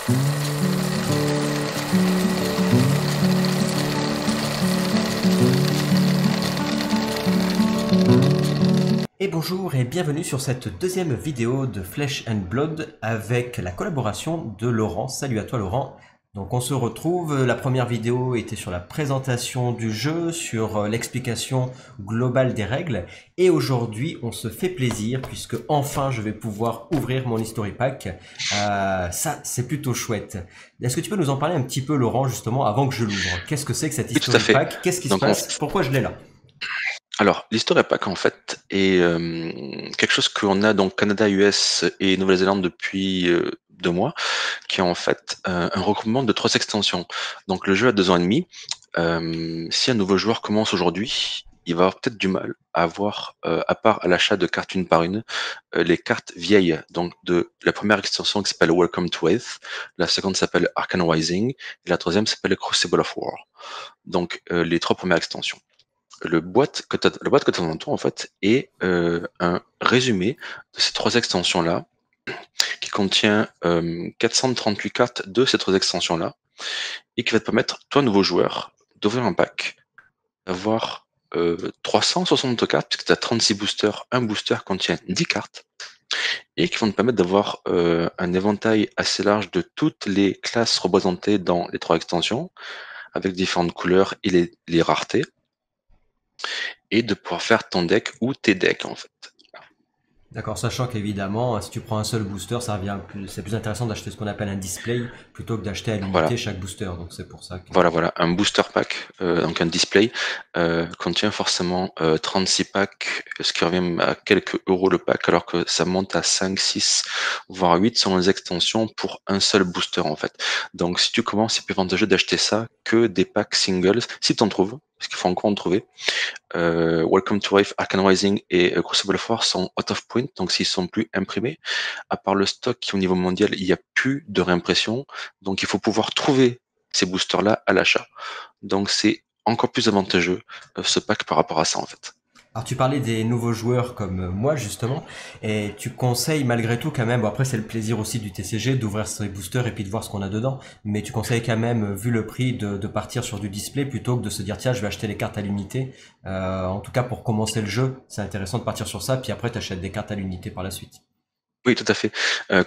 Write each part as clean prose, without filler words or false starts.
Et bonjour et bienvenue sur cette deuxième vidéo de Flesh and Blood avec la collaboration de Laurent. Salut à toi Laurent. Donc on se retrouve, la première vidéo était sur la présentation du jeu, sur l'explication globale des règles et aujourd'hui on se fait plaisir puisque enfin je vais pouvoir ouvrir mon History Pack. Ça c'est plutôt chouette. Est-ce que tu peux nous en parler un petit peu Laurent justement avant que je l'ouvre? Qu'est-ce que c'est que cet Oui, tout à History fait. Pack? Qu'est-ce qui se Donc, passe? Pourquoi je l'ai là? alors, l'History Pack, en fait, est quelque chose qu'on a dans Canada, US et Nouvelle-Zélande depuis 2 mois, qui est en fait un regroupement de 3 extensions. Donc, le jeu a 2 ans et demi. Si un nouveau joueur commence aujourd'hui, il va avoir peut-être du mal à avoir, à part à l'achat de cartes une par une, les cartes vieilles. Donc, de la première extension qui s'appelle Welcome to Earth, la seconde s'appelle Arcane Rising, et la troisième s'appelle Crucible of War. Donc, les 3 premières extensions. La boîte que tu as devant toi, en fait, est un résumé de ces 3 extensions-là, qui contient 438 cartes de ces 3 extensions-là, et qui va te permettre, toi, nouveau joueur, d'ouvrir un pack, d'avoir 360 cartes, puisque tu as 36 boosters. Un booster contient 10 cartes, et qui vont te permettre d'avoir un éventail assez large de toutes les classes représentées dans les 3 extensions, avec différentes couleurs et les raretés, et de pouvoir faire ton deck ou tes decks, en fait. D'accord, sachant qu'évidemment, si tu prends un seul booster, c'est plus intéressant d'acheter ce qu'on appelle un display plutôt que d'acheter à Voilà. l'unité chaque booster. Donc c'est pour ça que. Voilà, un booster pack, donc un display, contient forcément 36 packs, ce qui revient à quelques euros le pack, alors que ça monte à 5, 6, voire 8 selon les extensions pour un seul booster en fait. Donc si tu commences, c'est plus avantageux d'acheter ça que des packs singles, si tu en trouves, parce qu'il faut encore en trouver. Welcome to Life, Arcane Rising et Crucible of War sont out of print, donc s'ils sont plus imprimés, à part le stock qui au niveau mondial, il n'y a plus de réimpression, donc il faut pouvoir trouver ces boosters-là à l'achat. Donc c'est encore plus avantageux ce pack par rapport à ça en fait. Alors tu parlais des nouveaux joueurs comme moi justement, et tu conseilles malgré tout quand même, bon après c'est le plaisir aussi du TCG d'ouvrir ses boosters et puis de voir ce qu'on a dedans, mais tu conseilles quand même, vu le prix, de partir sur du display plutôt que de se dire tiens je vais acheter les cartes à l'unité. En tout cas pour commencer le jeu, c'est intéressant de partir sur ça, puis après tu achètes des cartes à l'unité par la suite. Oui, tout à fait.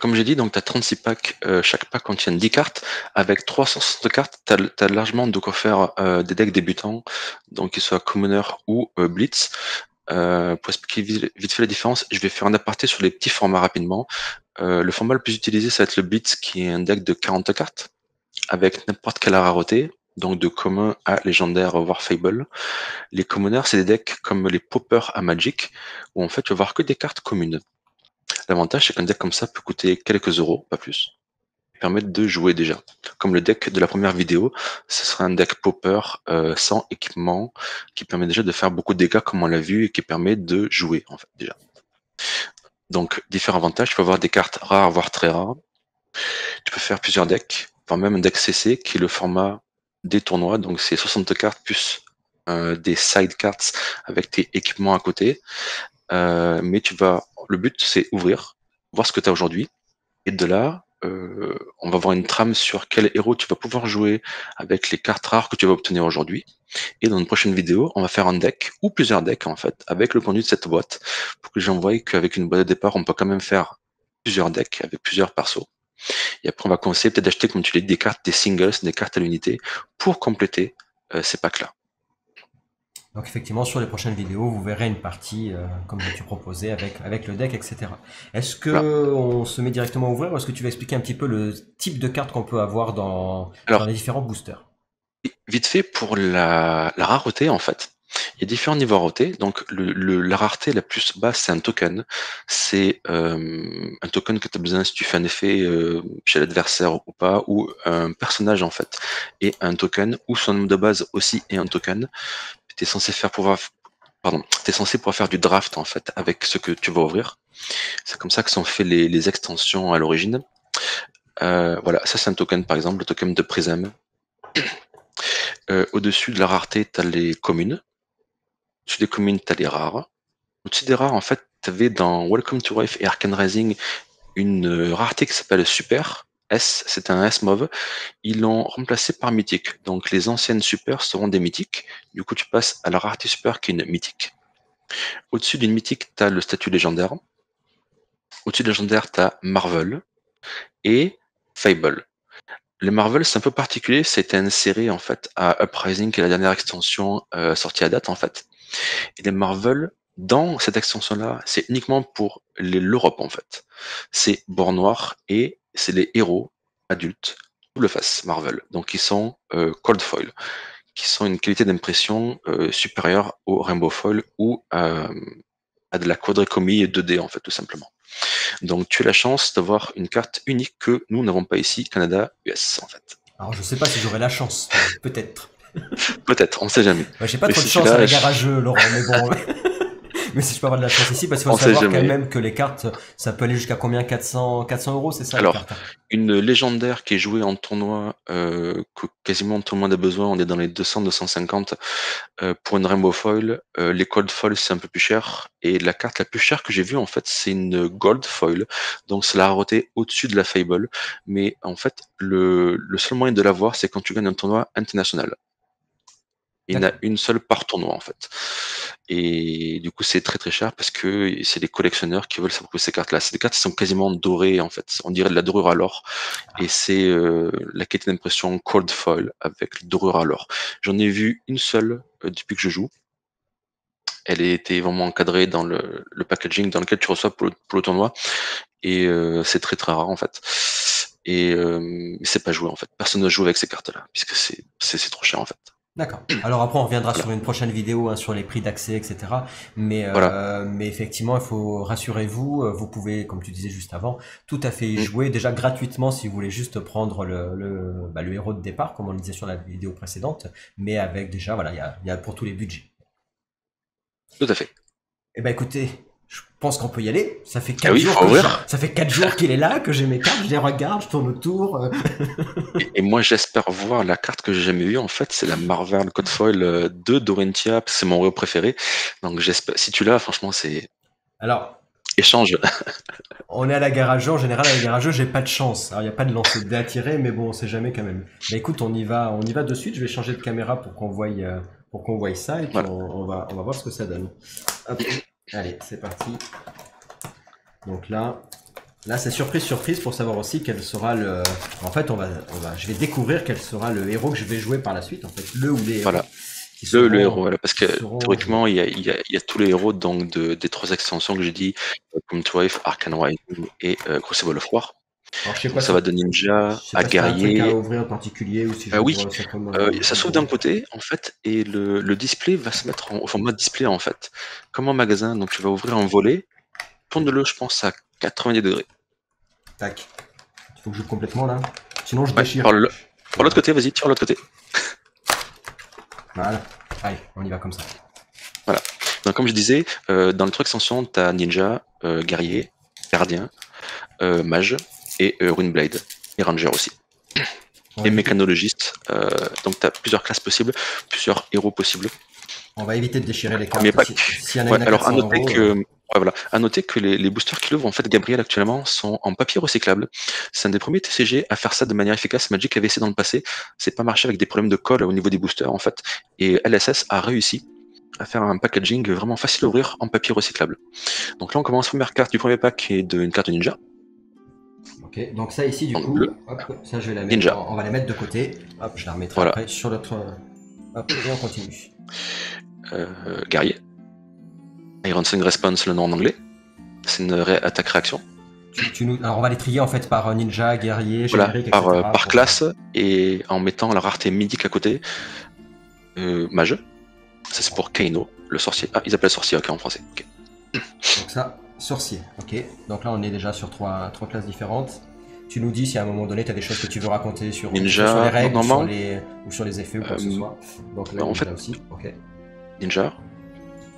Comme j'ai dit, donc tu as 36 packs, chaque pack contient 10 cartes. Avec 360 cartes, tu as largement de quoi faire des decks débutants, donc qu'ils soient Commoner ou Blitz. Pour expliquer vite fait la différence, je vais faire un aparté sur les petits formats rapidement. Le format le plus utilisé, ça va être le Blitz, qui est un deck de 40 cartes, avec n'importe quelle rareté, donc de commun à légendaire, voire Fable. Les commoners, c'est des decks comme les Poppers à Magic, où en fait tu vas avoir que des cartes communes. L'avantage, c'est qu'un deck comme ça peut coûter quelques euros, pas plus, et permettre de jouer déjà. Comme le deck de la première vidéo, ce sera un deck Popper sans équipement, qui permet déjà de faire beaucoup de dégâts comme on l'a vu, et qui permet de jouer en fait déjà. Donc différents avantages, tu peux avoir des cartes rares, voire très rares. Tu peux faire plusieurs decks, voire même un deck CC qui est le format des tournois, donc c'est 60 cartes plus des side cards avec tes équipements à côté. Mais le but c'est ouvrir, voir ce que tu as aujourd'hui, et de là, on va voir une trame sur quel héros tu vas pouvoir jouer avec les cartes rares que tu vas obtenir aujourd'hui. Et dans une prochaine vidéo, on va faire un deck, ou plusieurs decks en fait, avec le contenu de cette boîte, pour que les gens voient qu'avec une boîte de départ, on peut quand même faire plusieurs decks avec plusieurs persos. Et après, on va conseiller peut-être d'acheter, comme tu l'as dit, des cartes, des singles, des cartes à l'unité, pour compléter ces packs-là. Donc effectivement, sur les prochaines vidéos, vous verrez une partie, comme tu proposais, avec le deck, etc. Est-ce Voilà. que on se met directement à ouvrir ou est-ce que tu vas expliquer un petit peu le type de carte qu'on peut avoir dans Alors, les différents boosters? vite fait, pour la rareté, en fait, il y a différents niveaux de rareté. Donc, la rareté la plus basse, c'est un token. C'est un token que tu as besoin si tu fais un effet chez l'adversaire ou pas, ou un personnage, en fait, et un token, ou son nombre de base aussi est un token. Tu es censé t'es censé pouvoir faire du draft, en fait, avec ce que tu vas ouvrir. C'est comme ça que sont fait les extensions à l'origine. Voilà, ça c'est un token, par exemple, le token de Prism. Au-dessus de la rareté, tu as les communes. Au-dessus des communes, tu as les rares. Au-dessus des rares, en fait, tu avais dans Welcome to Life et Arcane Rising une rareté qui s'appelle Super. S, c'est un S mauve. Ils l'ont remplacé par mythique. Donc les anciennes super seront des mythiques. Du coup, tu passes à la rareté super qui est une mythique. Au-dessus d'une mythique, tu as le statut légendaire. Au-dessus de légendaire, tu as Marvel et Fable. Les Marvel, c'est un peu particulier, c'était inséré en fait à Uprising, qui est la dernière extension sortie à date en fait. Et les Marvel, dans cette extension-là, c'est uniquement pour l'Europe en fait. C'est bord noir et c'est les héros adultes, double face Marvel, donc ils sont cold foil, qui sont une qualité d'impression supérieure au Rainbow Foil ou à de la quadricomie 2D en fait, tout simplement. Donc tu as la chance d'avoir une carte unique que nous n'avons pas ici, Canada, US en fait. Alors je sais pas si j'aurai la chance, peut-être. Peut-être, on sait jamais. Ouais, j'ai pas Mais trop de si tu chance à l'as, la garageux, Laurent, mais bon. Mais si je peux avoir de la chance ici, parce qu'il faut on sait savoir quand jamais. même que les cartes, ça peut aller jusqu'à combien? 400 euros, c'est ça les Alors, cartes? une légendaire qui est jouée en tournoi, que quasiment tout le monde a besoin, on est dans les 200-250 pour une Rainbow Foil. Les Cold Foil, c'est un peu plus cher. Et la carte la plus chère que j'ai vue, en fait, c'est une Gold Foil. Donc, c'est la rareté au-dessus de la Fable. Mais en fait, le seul moyen de l'avoir, c'est quand tu gagnes un tournoi international. Il y en a D'accord. une seule par tournoi en fait. Et du coup, c'est très très cher parce que c'est des collectionneurs qui veulent s'approprier ces cartes-là. C'est des cartes qui sont quasiment dorées en fait. On dirait de la dorure à l'or. Et c'est la qualité d'impression cold foil avec dorure à l'or. J'en ai vu une seule depuis que je joue. Elle a été vraiment encadrée dans le packaging dans lequel tu reçois pour le tournoi. Et c'est très très rare en fait. Et c'est pas joué en fait. Personne ne joue avec ces cartes-là puisque c'est trop cher en fait. D'accord. Alors après, on reviendra Voilà. sur une prochaine vidéo hein, sur les prix d'accès, etc. Voilà. Mais effectivement, il faut rassurez-vous, vous pouvez, comme tu disais juste avant, tout à fait y Mm. jouer déjà gratuitement si vous voulez juste prendre le héros de départ, comme on le disait sur la vidéo précédente, mais avec déjà, voilà, il y a pour tous les budgets. Tout à fait. Eh ben écoutez, je pense qu'on peut y aller. Ça fait Ah 4 oui, il jours faut ouvrir. ça fait 4 jours qu'il est là, que j'ai mes cartes, je les regarde, je tourne autour. Et moi, j'espère voir la carte que j'ai jamais vue. En fait, c'est la Marvel Code Foil 2 Dorentia. C'est mon héros préféré. Donc, j'espère. Si tu l'as, franchement, c'est Alors, échange. on est à la garageux, en général à la garageux, j'ai pas de chance. Alors il y a pas de lancer de dés à tirer, mais bon, on sait jamais quand même. Mais écoute, on y va de suite. Je vais changer de caméra pour qu'on voie ça et puis Voilà. on va voir ce que ça donne. Hop. Allez, c'est parti. Donc là c'est surprise pour savoir aussi quel sera le. En fait, je vais découvrir quel sera le héros que je vais jouer par la suite. En fait, le ou les héros Voilà. qui Le seront héros, voilà. Parce que qui seront joués. théoriquement, il y a tous les héros donc, des trois extensions que j'ai dit, comme Thrive, Arcane Rising et Crucible of War. Alors je sais pas Donc, ça si va de ninja je sais à pas si t'as un truc à guerrier. ouvrir en particulier ou si Oui, j'ouvre simplement ça les s'ouvre d'un gros. côté, en fait, et le display va se mettre en format display, en fait. Comme en magasin. Donc, tu vas ouvrir un volet. Tourne-le, je pense, à 90 degrés. Tac. Il faut que je joue complètement là. Sinon je Ouais, déchire. par l'autre côté, vas-y, tire l'autre côté. Voilà. Allez, on y va comme ça. Voilà. Donc, comme je disais, dans le truc extension, tu as ninja, guerrier, gardien, mage et runeblade. Et ranger aussi. On Et va éviter, mécanologiste. Donc, tu as plusieurs classes possibles, plusieurs héros possibles. on va éviter de déchirer les Premier cartes. pack. S'il y en a Ouais, une à alors à 400 noter euros, que, ouais, voilà, à noter que les boosters qui l'ouvrent, en fait, Gabriel actuellement, sont en papier recyclable. C'est un des premiers TCG à faire ça de manière efficace. Magic avait essayé dans le passé, c'est pas marché avec des problèmes de colle au niveau des boosters, en fait. Et LSS a réussi à faire un packaging vraiment facile à ouvrir en papier recyclable. Donc là, on commence première carte du premier pack qui est une carte ninja. ok. Donc ça ici du Donc coup, bleu, hop, ça je vais la mettre, ninja. on va la mettre de côté. Hop, je la remettrai Voilà. après sur l'autre. Hop, et on continue. Guerrier. Iron Sun Response, le nom en anglais. C'est une attaque-réaction. Alors on va les trier en fait par ninja, guerrier, Voilà, générique, etc. par classe et en mettant la rareté mythique à côté. Mage. Ça c'est pour Kaino, le sorcier. Ah, ils appellent sorcier, ok, en français. Okay. Donc ça, sorcier, ok. Donc là on est déjà sur trois classes différentes. Tu nous dis si à un moment donné tu as des choses que tu veux raconter sur, Ninja, sur les règles normalement, ou sur les effets ou quoi que ce soit. Donc là en ninja fait, aussi, ok. Ninja.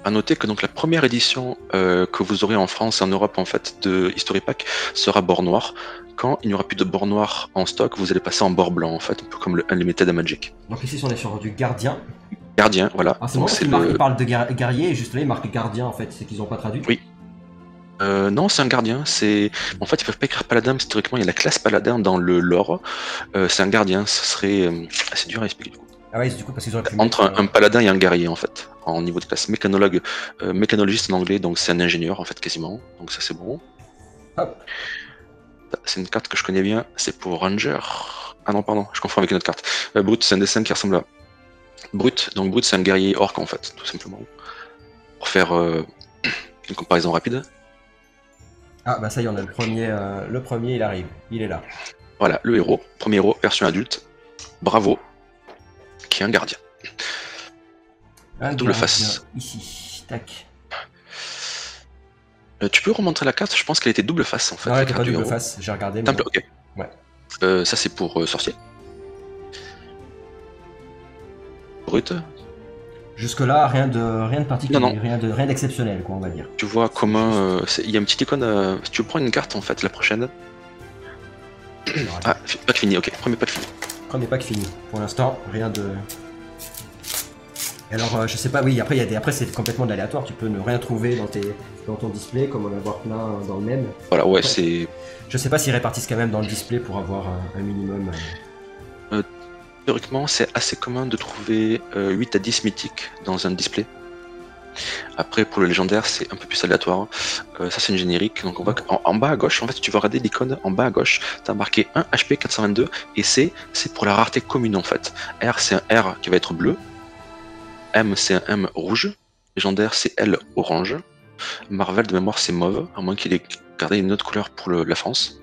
À noter que donc la première édition que vous aurez en France et en Europe en fait de History Pack sera bord noir. Quand il n'y aura plus de bord noir en stock, vous allez passer en bord blanc en fait, un peu comme le Unlimited à Magic. Donc ici on est sur du gardien. Gardien, voilà. Ah c'est Donc marrant parce c'est qu'il il parle de guerrier et juste là il marque gardien en fait, c'est qu'ils n'ont pas traduit. Oui. Non, c'est un gardien. En fait, ils peuvent pas écrire paladin, parce que théoriquement, il y a la classe paladin dans le lore. C'est un gardien. Ce serait assez dur à expliquer. Du coup. Ah ouais, du coup, parce qu'ils auraient pu Entre mettre... un paladin et un guerrier, en fait, en niveau de classe. Mécanologue, mécanologiste en anglais, donc c'est un ingénieur, en fait, quasiment. Donc ça, c'est bon. Hop. C'est une carte que je connais bien. C'est pour Ranger. Ah non, pardon, je confonds avec une autre carte. Brute, c'est un dessin qui ressemble à Brute. Donc Brute, c'est un guerrier orc, en fait, tout simplement. Pour faire une comparaison rapide. Ah bah ça y est, on a le premier il arrive, il est là. Voilà, le héros, premier héros, version adulte. Bravo, qui est un gardien. Un Double gardien, face. ici, tac. Tu peux remontrer la carte, je pense qu'elle était double face en fait. Non, elle la était carte pas du double héros. face, j'ai regardé. Mais... Simple, ok. Ouais. Ça c'est pour sorcier. Brut. Jusque-là, rien de particulier, Non, non. rien d'exceptionnel, quoi, on va dire. Tu vois comment... il y a une petite icône... si tu prends une carte en fait, la prochaine... Ah, pack fini, ok. Premier pack fini. Premier pack fini. Pour l'instant, rien de... Alors, je sais pas, oui, après c'est complètement de l'aléatoire, tu peux ne rien trouver dans ton display, comme on en a voir plein dans le même. Voilà, ouais, Après, c'est... Je sais pas s'ils répartissent quand même dans le display pour avoir un minimum... Théoriquement, c'est assez commun de trouver 8 à 10 mythiques dans un display. Après, pour le légendaire, c'est un peu plus aléatoire. Ça, c'est une générique. Donc, on voit qu'en bas à gauche, en fait, tu vas regarder l'icône en bas à gauche. Tu as marqué 1 HP 422 et c'est pour la rareté commune en fait. R, c'est un R qui va être bleu. M, c'est un M rouge. Légendaire, c'est L orange. Marvel, de mémoire, c'est mauve, à moins qu'il ait gardé une autre couleur pour la France.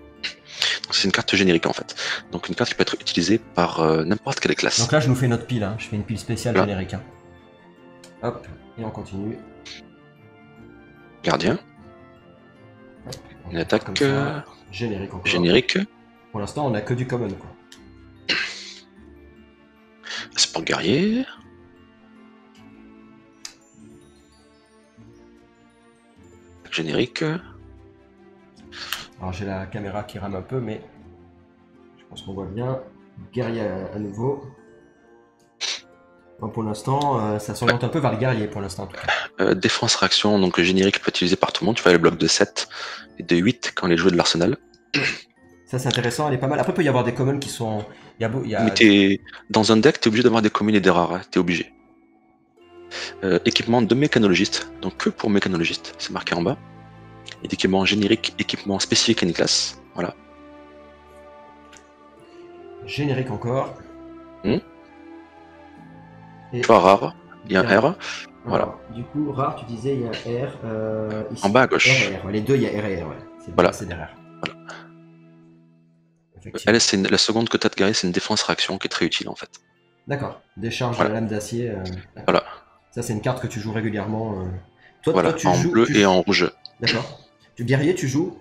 C'est une carte générique en fait. Donc une carte qui peut être utilisée par n'importe quelle classe. Donc là, je nous fais notre pile, hein. Je fais une pile spéciale voilà. générique. Hein. Hop, et on continue. Gardien. Une attaque générique encore. Générique. Pour l'instant, on a que du common quoi. C'est pour guerrier. Générique. Alors j'ai la caméra qui rame un peu, mais je pense qu'on voit bien. Guerrier à nouveau. Donc pour l'instant, ça s'oriente un peu vers le guerrier pour l'instant. Défense réaction, donc le générique peut être utilisé par tout le monde. Tu vois les blocs de 7 et de 8 quand les joueurs de l'arsenal. Ça c'est intéressant, elle est pas mal. Après, il peut y avoir des commons qui sont. Mais dans un deck, tu es obligé d'avoir des commons et des rares. Hein. Tu es obligé. Équipement de mécanologiste, donc que pour mécanologiste, c'est marqué en bas. Et d'équipement générique, équipement spécifique à une classe. Voilà. Générique encore. Et pas rare, il y a un R. Voilà. Alors, du coup, rare, tu disais, il y a un R. Ici, en bas à gauche. R, les deux, il y a R et R. Ouais. Voilà. C'est derrière. Voilà. Elle, c'est la seconde que tu as de guerrier, c'est une défense réaction qui est très utile en fait. D'accord. Décharge de la lame d'acier. Voilà. Ça, c'est une carte que tu joues régulièrement. Toi, voilà, tu en joues, bleu et en rouge. D'accord. Du guerrier, tu joues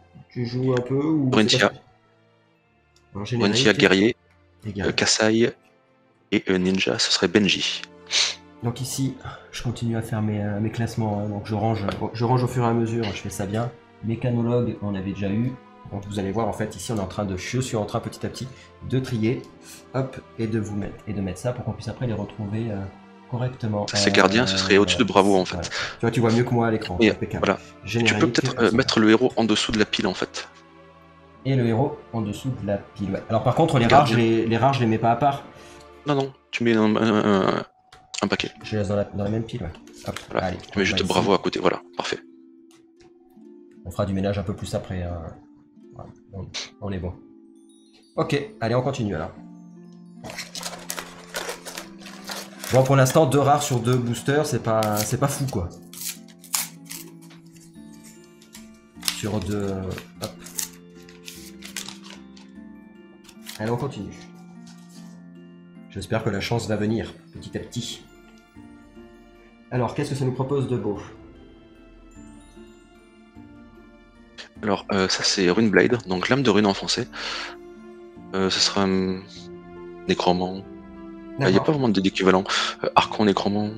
un peu ou Brentia. Brentia, guerrier. Kasai et ninja, ce serait Benji. Donc ici, je continue à faire mes classements. Hein. Donc je range au fur et à mesure. Je fais ça bien. Mécanologue, on avait déjà eu. Donc vous allez voir, en fait, ici, je suis en train petit à petit de trier, hop, et de mettre ça pour qu'on puisse après les retrouver correctement. Ces gardiens, ce serait au-dessus de Bravo en fait. Voilà. Tu vois mieux que moi à l'écran. Voilà. Tu peux peut-être mettre le héros en dessous de la pile en fait. Et le héros en dessous de la pile. Ouais. Alors par contre, les rares, je les mets pas à part. Non, tu mets un paquet. Je les laisse dans la même pile, ouais. Hop, voilà. Allez, tu mets juste Bravo à côté, voilà, parfait. On fera du ménage un peu plus après. Voilà. On est bon. Ok, allez, on continue alors. Bon, pour l'instant, 2 rares sur 2 boosters, c'est pas fou quoi. Sur 2. Hop. Allez, on continue. J'espère que la chance va venir petit à petit. Alors, qu'est-ce que ça nous propose de beau? Alors, ça c'est Runeblade, donc lame de rune enfoncée. Ce sera un nécromant. Il n'y a pas vraiment d'équivalent. Archon, nécromant.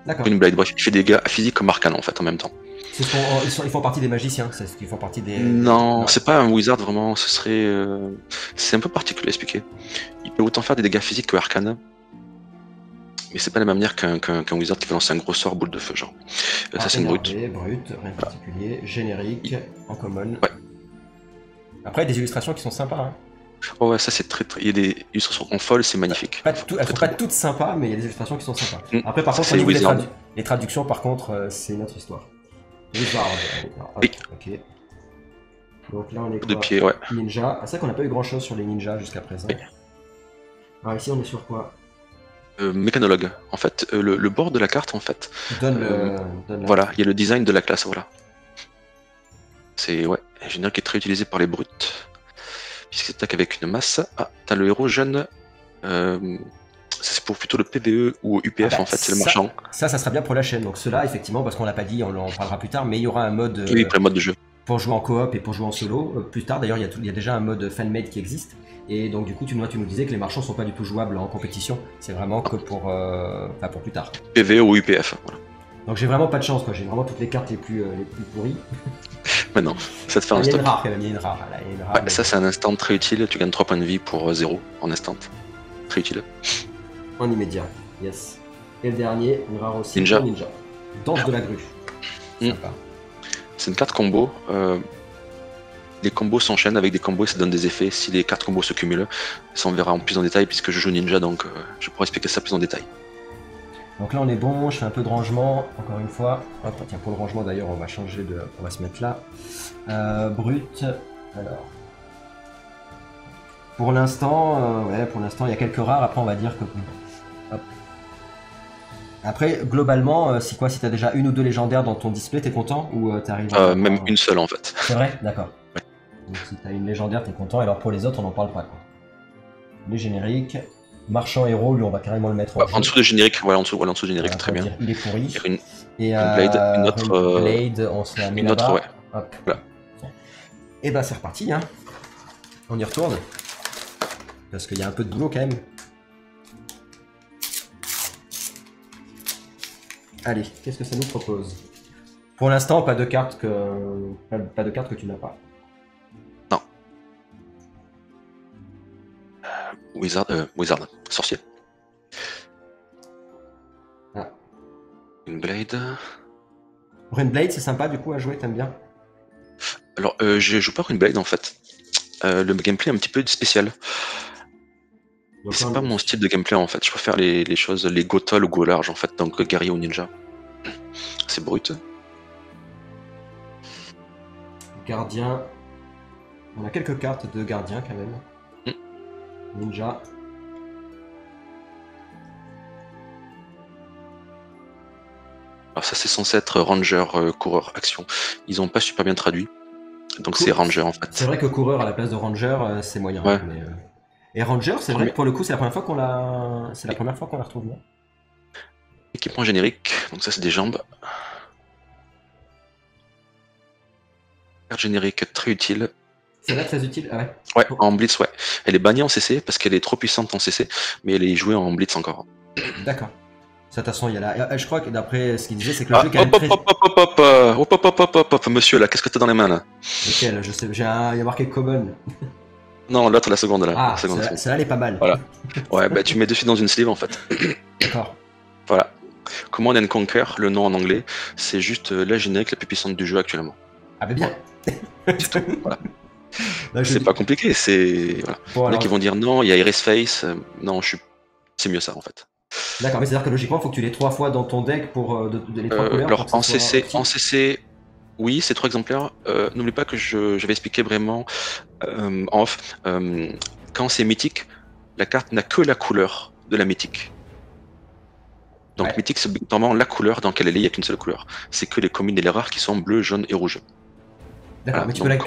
D'accord. Runeblade, bref, il fait des dégâts physiques comme arcane en fait en même temps. Ils font partie des magiciens, c'est ce qu'ils font partie des... Non, c'est pas un wizard vraiment, ce serait... c'est un peu particulier à expliquer. Il peut autant faire des dégâts physiques que arcane. mais c'est pas la même manière qu'un wizard qui va lancer un gros sort boule de feu, genre. Ça, c'est une brute. Brut, rien de particulier. Générique, en common. Ouais. Après, des illustrations qui sont sympas. Hein. Oh ouais, ça c'est très. Il y a des illustrations en folle, c'est magnifique. Elles sont pas toutes sympas, mais il y a des illustrations qui sont sympas. Après, par contre, au niveau les traductions, par contre, c'est une autre histoire. Wizard. Oui. Ok. Donc là, on est quoi? De pied, ouais. Ninja. Ah, c'est vrai qu'on n'a pas eu grand chose sur les ninjas jusqu'à présent. Oui. Alors ici, on est sur quoi? Mécanologue. En fait, le bord de la carte, en fait. Donne voilà, il y a le design de la classe, voilà. C'est ouais, un générique qui est très utilisé par les brutes. Puisqu'il s'attaque avec une masse. Ah, t'as le héros jeune. C'est pour plutôt le PVE ou UPF, en fait, c'est le marchand. Ça sera bien pour la chaîne. Donc cela, effectivement, parce qu'on l'a pas dit, on en parlera plus tard, mais il y aura un mode. Oui, pour le mode de jeu. Pour jouer en coop et pour jouer en solo. Plus tard, d'ailleurs, il y a déjà un mode fan-made qui existe. Et donc, du coup, tu nous disais que les marchands sont pas du tout jouables en compétition. C'est vraiment que pour plus tard. PVE ou UPF, voilà. Donc, j'ai vraiment pas de chance, quoi. J'ai vraiment toutes les cartes les plus pourries. Mais non, ça te fait un Il stop. y a une rare, quand même. Il y a une rare. Ouais, ça, c'est un instant très utile. Tu gagnes 3 points de vie pour 0 en instant. Très utile. En immédiat, yes. Et le dernier, une rare aussi. Ninja. Danse de la grue. Sympa. C'est une carte combo. Les combos s'enchaînent avec des combos et ça donne des effets si les cartes combos se cumulent. Ça, on verra en plus en détail puisque je joue ninja, donc je pourrais expliquer ça plus en détail. Donc là, on est bon. Je fais un peu de rangement, encore une fois. Hop, tiens, pour le rangement, d'ailleurs, on va changer de... On va se mettre là. Brut. Alors... Pour l'instant, il y a quelques rares. Après, on va dire que... Hop. Après, globalement, si t'as déjà une ou deux légendaires dans ton display, t'es content ou t'arrives même une seule, en fait. C'est vrai? D'accord. Ouais. Donc si t'as une légendaire, t'es content. Alors pour les autres, on n'en parle pas, quoi. Les génériques. Marchand héros, lui, on va carrément le mettre en dessous de générique, voilà, en dessous de générique, très bien. Il est pourri. Une blade, une autre... blade, on se la met là-bas. Ouais. Hop. Voilà. Et bah c'est reparti, hein. On y retourne. Parce qu'il y a un peu de boulot quand même. Allez, qu'est-ce que ça nous propose? Pour l'instant, pas de carte que tu n'as pas. Non. Wizard, sorcier. Ah. Une blade. Runeblade, c'est sympa du coup à jouer, t'aimes bien? Alors, je joue pas Runeblade en fait. Le gameplay est un petit peu spécial. C'est pas mon style de gameplay en fait. Je préfère les choses, les go tall ou go large en fait, donc guerrier ou ninja. C'est brut. Gardien. On a quelques cartes de gardien quand même. Ninja. Alors ça c'est censé être ranger, coureur, action. Ils ont pas super bien traduit. Donc c'est ranger en fait. C'est vrai que coureur à la place de ranger, c'est moyen. Ouais. Mais, Et ranger, c'est vrai que pour le coup, c'est la première fois qu'on la... C'est la première fois qu'on la retrouve, non? Équipement générique, donc ça c'est des jambes. Carte générique très utile. Celle-là très utile, ah ouais. Ouais, en blitz, ouais. Elle est bannie en CC parce qu'elle est trop puissante en CC, mais elle est jouée en blitz encore. D'accord. De toute façon, il y a là. Je crois que d'après ce qu'il disait, c'est que le jeu hop, monsieur, là, qu'est-ce que t'as dans les mains, là? Lequel? Je sais, il y a marqué common. Non, l'autre, la seconde, là. Ah, celle-là, elle est pas mal. Voilà. Ouais, bah tu mets dessus dans une sleeve, en fait. D'accord. Voilà. Command and Conquer, le nom en anglais, c'est juste la générique la plus puissante du jeu actuellement. Ah, mais bien. C'est tout, voilà. C'est pas compliqué, c'est... Voilà. Bon, il y en a qui vont dire non, il y a Iris Face. Non, c'est mieux ça, en fait. D'accord, mais c'est-à-dire que logiquement, il faut que tu l'aies 3 fois dans ton deck pour les 3 couleurs. Alors, en CC, oui, c'est 3 exemplaires. N'oublie pas que j'avais expliqué vraiment en off. Quand c'est mythique, la carte n'a que la couleur de la mythique. Donc ouais. Mythique, c'est obligatoirement la couleur dans laquelle elle est, il n'y a qu'une seule couleur. C'est que les communes et les rares qui sont bleu, jaune et rouge. D'accord, mais tu as le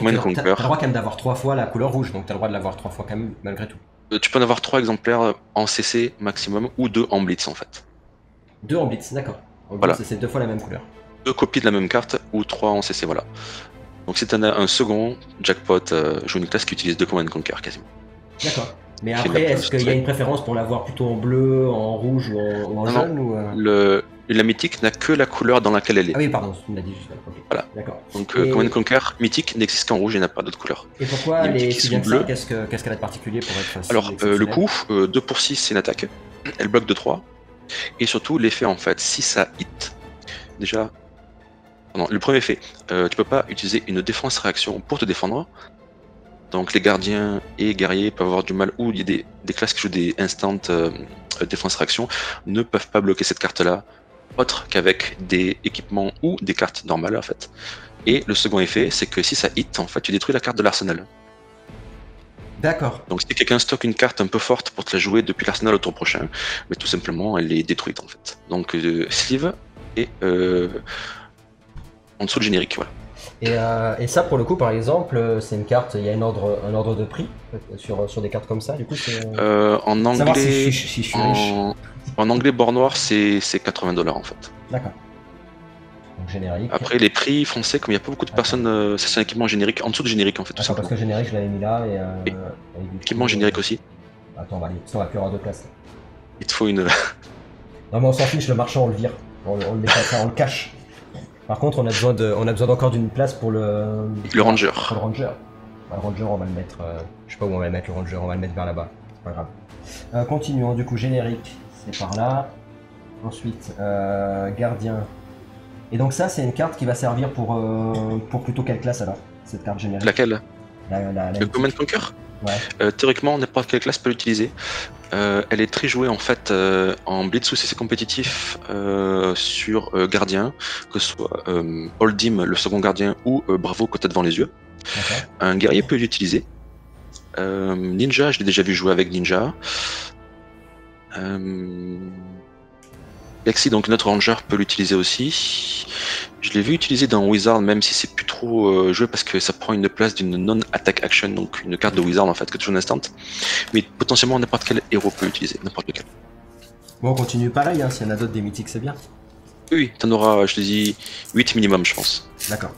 droit quand même d'avoir 3 fois la couleur rouge, donc tu as le droit de l'avoir 3 fois quand même, malgré tout. Tu peux en avoir 3 exemplaires en CC maximum, ou 2 en blitz en fait. 2 en blitz, d'accord. En voilà. C'est 2 fois la même couleur. 2 copies de la même carte, ou 3 en CC, voilà. Donc c'est un second, Jackpot joue une classe qui utilise 2 Command & Conquer quasiment. D'accord. Mais après, est-ce qu'il y a une préférence pour l'avoir plutôt en bleu, en rouge ou en jaune ou La mythique n'a que la couleur dans laquelle elle est. Ah oui, pardon, tu me l'as dit juste là. Okay. Voilà. D'accord. Donc Command & Conquer mythique n'existe qu'en rouge et n'a pas d'autre couleur. Et pourquoi les si bien bleu qu'est-ce qu'elle a de particulier pour être alors, le coup, 2 pour 6, c'est une attaque. Elle bloque de 3. Et surtout l'effet en fait, si ça hit, déjà, non, le premier effet, tu peux pas utiliser une défense réaction pour te défendre. Donc les gardiens et guerriers peuvent avoir du mal, ou il y a des classes qui jouent des instant défense réaction, ne peuvent pas bloquer cette carte là, autre qu'avec des équipements ou des cartes normales en fait. Et le second effet, c'est que si ça hit, en fait, tu détruis la carte de l'arsenal. D'accord. Donc si quelqu'un stocke une carte un peu forte pour te la jouer depuis l'arsenal au tour prochain, mais tout simplement elle est détruite en fait. Donc sleeve et en dessous le générique, voilà. Et ça, pour le coup, par exemple, c'est une carte, il y a un ordre de prix sur des cartes comme ça. Du coup, c'est. En Savoir anglais, si je suis riche. en anglais bord noir, c'est 80$ en fait. D'accord. Donc générique. Après les prix français, comme il n'y a pas beaucoup de personnes, c'est un équipement générique, en dessous de générique en fait, tout D'accord, parce simplement. que générique, je l'avais mis là et. Et avec du équipement coup, générique aussi. Attends, on va aller. Ça, on va plus avoir de place. Là. Il te faut une. Non, mais on s'en fiche, le marchand, on le vire. On le met comme ça, on le cache. Par contre, on a besoin d'encore d'une place pour le. Le ranger. Pour le ranger. Bah, le ranger, on va le mettre. Je sais pas où on va le mettre, le ranger, on va le mettre vers là-bas. C'est pas grave. Continuons, du coup, générique, c'est par là. Ensuite, gardien. Et donc, ça, c'est une carte qui va servir pour plutôt quelle classe alors? Cette carte générique. Laquelle? La Le Command Conquer? Ouais. Théoriquement, n'importe quelle classe peut l'utiliser. Elle est très jouée en fait en blitz ou CC compétitif sur gardien, que ce soit Oldim, le second gardien, ou Bravo côté devant les yeux. Un guerrier peut l'utiliser. Ninja, je l'ai déjà vu jouer avec Ninja. Lexi, donc notre ranger, peut l'utiliser aussi. Je l'ai vu utiliser dans Wizard, même si c'est plus trop joué parce que ça prend une place d'une non-attack action, donc une carte de Wizard en fait, que tu joues en instant. Mais potentiellement n'importe quel héros peut l'utiliser, n'importe lequel. Bon, on continue pareil, hein, s'il y en a d'autres des mythiques, c'est bien. Oui, t'en auras, je te dis, 8 minimum, je pense. D'accord.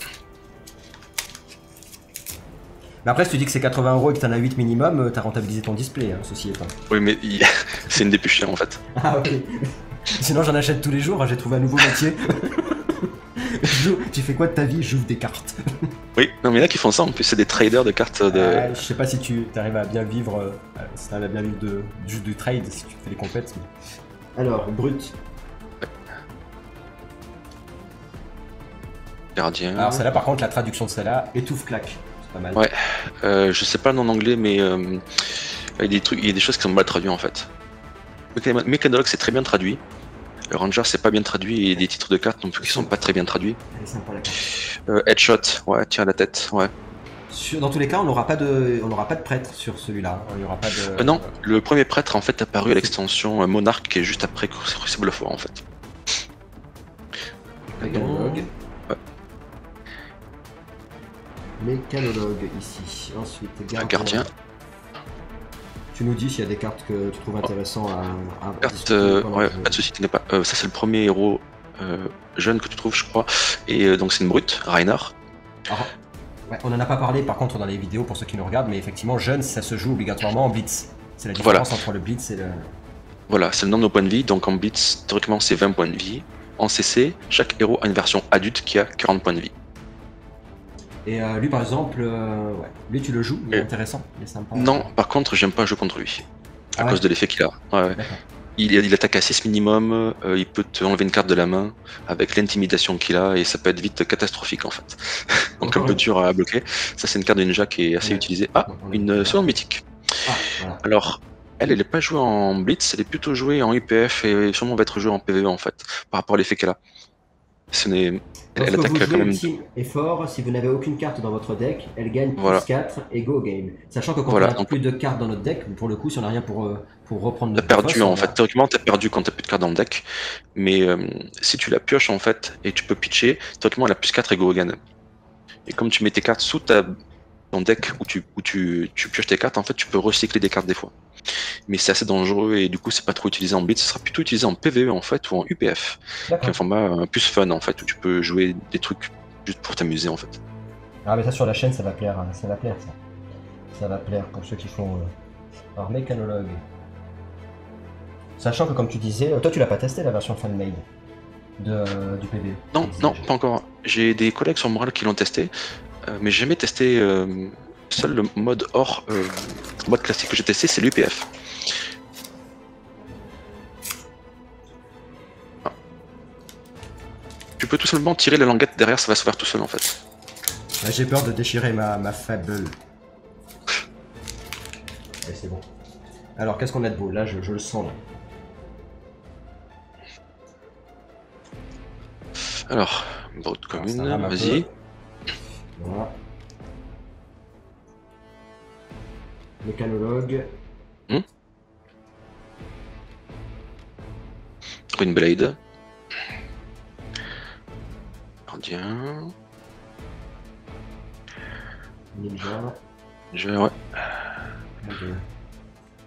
Mais après, si tu dis que c'est 80€ et que t'en as 8 minimum, t'as rentabilisé ton display, hein, ceci étant. Oui, mais c'est une des plus chères en fait. Ah, ok. Sinon, j'en achète tous les jours, hein, j'ai trouvé un nouveau métier. Tu fais quoi de ta vie? J'ouvre des cartes. Oui, non, mais il y en a qui font ça en plus, c'est des traders de cartes de. Je sais pas si tu arrives à bien vivre, si t'arrives à bien vivre juste du trade, si tu fais les compètes. Mais... Alors, brut. Gardien. Alors, celle-là, par contre, la traduction de celle-là, étouffe claque. C'est pas mal. Ouais, je sais pas le nom en anglais, mais il y a des trucs, il y a des choses qui sont mal traduites en fait. Mécanologue, c'est très bien traduit. Le Ranger, c'est pas bien traduit, et des titres de cartes non plus qui sont pas très bien traduits. Elle est sympa la carte. Headshot, ouais, tire à la tête, ouais. Dans tous les cas, on n'aura pas de prêtre sur celui-là. Il y aura pas de. Non, le premier prêtre en fait apparu à l'extension Monarch qui est juste après Crucible of War en fait. Mécanologue. Ouais. Mécanologue ici. Ensuite, Gardien. Tu nous dis s'il y a des cartes que tu trouves intéressantes à Carte, ouais, pas de soucis, pas. Ça c'est le premier héros jeune que tu trouves, je crois. Et donc c'est une brute, Reinhardt. Alors, ouais, on en a pas parlé par contre dans les vidéos pour ceux qui nous regardent, mais effectivement, jeune, ça se joue obligatoirement en blitz. C'est la différence entre le blitz et le. Voilà, c'est le nombre de points de vie. Donc en blitz, théoriquement, c'est 20 points de vie. En CC, chaque héros a une version adulte qui a 40 points de vie. Et lui, par exemple, ouais. Lui, tu le joues, il est intéressant, il est sympa. Non, par contre, j'aime pas jouer contre lui. À cause de l'effet qu'il a. Ouais. Il attaque à 6 minimum, il peut te enlever une carte de la main avec l'intimidation qu'il a, et ça peut être vite catastrophique en fait. Donc un peu dur à bloquer. Ça, c'est une carte de ninja qui est assez utilisée. Ah, une seconde mythique. Voilà. Alors, elle est pas jouée en blitz, elle est plutôt jouée en UPF et sûrement va être jouée en PvE en fait, par rapport à l'effet qu'elle a. Elle attaque quand même. Est fort, si vous n'avez aucune carte dans votre deck, elle gagne plus 4 et go game. Sachant que quand on a plus de cartes dans notre deck, pour le coup, si on n'a rien pour reprendre notre deck. T'as perdu en fait, théoriquement t'as perdu quand t'as plus de cartes dans le deck. Mais si tu la pioches en fait et tu peux pitcher, théoriquement elle a plus 4 et go again. Et comme tu mets tes cartes sous ton deck où tu pioches tes cartes, en fait tu peux recycler des cartes des fois. Mais c'est assez dangereux et du coup c'est pas trop utilisé en blitz, ce sera plutôt utilisé en PvE en fait ou en UPF, qui est un format plus fun en fait, où tu peux jouer des trucs juste pour t'amuser en fait. Ah mais ça sur la chaîne ça va plaire, ça. Ça va plaire pour ceux qui font alors mécanologue. Sachant que comme tu disais, toi tu l'as pas testé la version fan-made du PvE? Non, pas encore. J'ai des collègues sur Moral qui l'ont testé, mais j'ai jamais testé. Seul le mode mode classique que j'ai testé, c'est l'UPF. peux tout simplement tirer la languette derrière, ça va se faire tout seul en fait. Là, j'ai peur de déchirer ma fable. Ouais, c'est bon. Alors, qu'est-ce qu'on a de beau? Là, je le sens là. Alors, brute commune, rame vas-y. Voilà. Mécanologue. Une blade. Gardien. Ninja. Ouais.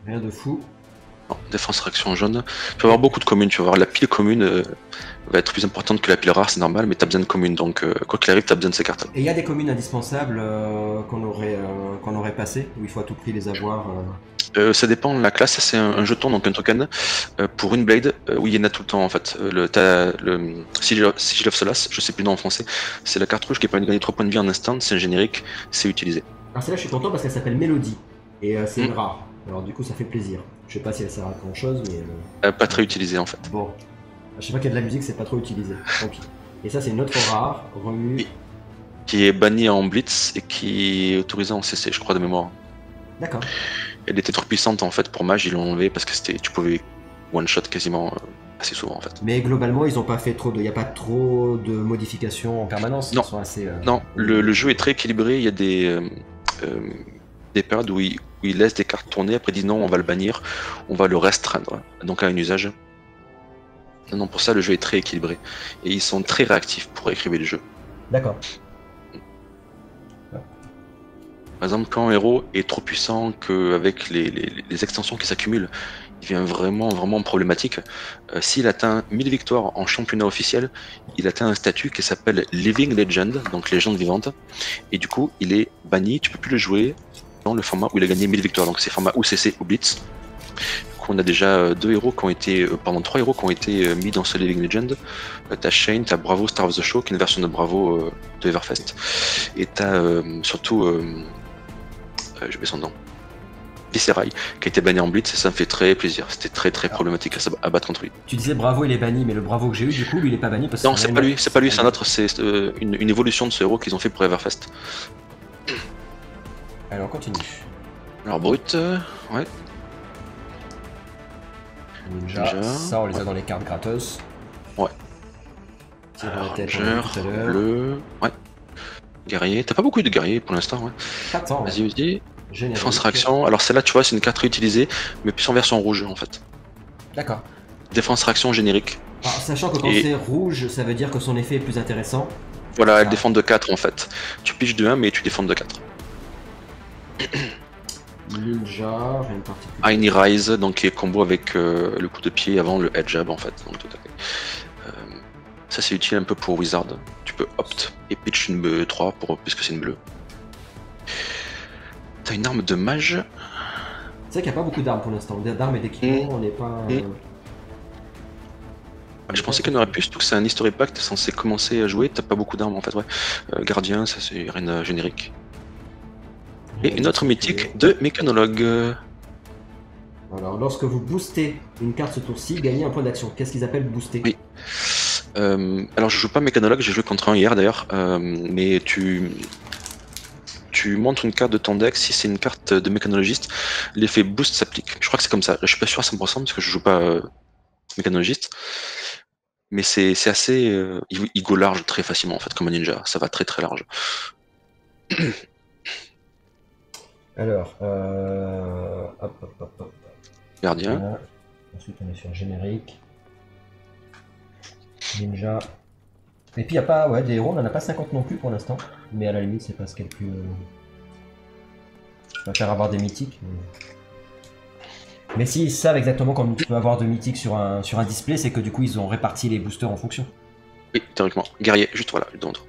Rien de fou. Non, défense réaction jaune. Tu vas avoir beaucoup de communes, tu vas voir la pile commune va être plus importante que la pile rare, c'est normal, mais tu as besoin de communes, donc quoi qu'il arrive, tu as besoin de ces cartes. Et il y a des communes indispensables qu'on aurait passé, où il faut à tout prix les avoir. Ça dépend, la classe c'est un jeton, donc un token, pour une blade, oui il y en a tout le temps en fait. T'as le Sigil of Solace, je sais plus le nom en français, c'est la carte rouge qui permet de gagner 3 points de vie en instant, c'est un générique, c'est utilisé. Alors celle-là je suis content parce qu'elle s'appelle Mélodie, et c'est une rare, alors du coup ça fait plaisir. Je sais pas si elle sert à grand chose, mais... Pas très utilisé en fait. Bon, je sais pas qu'il y a de la musique, c'est pas trop utilisé, tant pis. Et ça c'est une autre rare, remue... Oui. Qui est bannie en blitz et qui est autorisée en CC, je crois de mémoire. D'accord. Elle était trop puissante en fait pour mage, ils l'ont enlevé parce que tu pouvais one shot quasiment assez souvent en fait. Mais globalement ils ont pas fait trop de... Il n'y a pas trop de modifications en permanence. Non, ils sont assez, non, le jeu est très équilibré, il y a des périodes où il laisse des cartes tourner, après il dit non on va le bannir, on va le restreindre, donc à un usage. Non, pour ça le jeu est très équilibré. Et ils sont très réactifs pour écrire le jeu. D'accord. Par exemple, quand un héros est trop puissant qu'avec les extensions qui s'accumulent, il devient vraiment problématique. S'il atteint 1000 victoires en championnat officiel, il atteint un statut qui s'appelle Living Legend, donc légende vivante. Et du coup, il est banni, tu peux plus le jouer dans le format où il a gagné 1000 victoires. Donc c'est format UCC ou Blitz. Du coup, on a déjà 3 héros qui ont été mis dans ce Living Legend. T'as Shane, t'as Bravo Star of the Show, qui est une version de Bravo de Everfest. Et t'as surtout... j'ai oublié son nom. Viscerai, qui a été banni en blitz et ça me fait très plaisir. C'était très problématique à battre contre lui. Tu disais Bravo il est banni, mais le Bravo que j'ai eu du coup lui il est pas banni parce que... Non, c'est pas lui, c'est un autre, c'est une évolution de ce héros qu'ils ont fait pour Everfest. Allez on continue. Alors brut, ouais. Ninja, ça on les a dans les cartes gratos. Ouais. Ranger, bleu, ouais. Guerrier, t'as pas beaucoup de guerriers pour l'instant, ouais. Attends. Vas-y. Défense réaction, alors celle-là tu vois c'est une carte réutilisée, mais plus en version rouge en fait. D'accord. Défense réaction générique. Alors, sachant que quand c'est rouge, ça veut dire que son effet est plus intéressant. Voilà, elle défend de 4 en fait. Tu piges de 1 mais tu défends de 4. Ninja, rien de particulier. Aini Rise, donc qui est combo avec le coup de pied avant le head jab en fait. Donc, tout à fait. Ça c'est utile un peu pour Wizard. Tu peux opt et pitch une bleu 3 puisque c'est une bleue. T'as une arme de mage. C'est vrai qu'il n'y a pas beaucoup d'armes pour l'instant. D'armes et d'équipements, on n'est pas... Je pensais qu'il y en aurait plus, surtout que c'est un History Pack, t'es censé commencer à jouer, t'as pas beaucoup d'armes en fait, ouais. Gardien, ça c'est rien générique. Et une autre mythique de mécanologue. Alors, lorsque vous boostez une carte ce tour-ci, gagnez un point d'action. Qu'est-ce qu'ils appellent booster? Oui. Alors je joue pas mécanologue, j'ai joué contre un hier d'ailleurs, mais tu montres une carte de ton deck, si c'est une carte de mécanologiste, l'effet boost s'applique. Je crois que c'est comme ça, je suis pas sûr à 100% parce que je joue pas mécanologiste. Mais c'est assez... il go large très facilement en fait, comme un ninja, ça va très large. Alors, hop. Gardien. Voilà. Ensuite on est sur générique. Ninja. Et puis il n'y a pas, ouais, des héros, on n'en a pas 50 non plus pour l'instant. Mais à la limite c'est pas ce qu'il y a de plus... Je préfère avoir des mythiques. Mais s'ils savent exactement quand tu peux avoir de mythiques sur un display, c'est que du coup ils ont réparti les boosters en fonction. Oui, théoriquement. Guerrier, juste voilà, le dontre.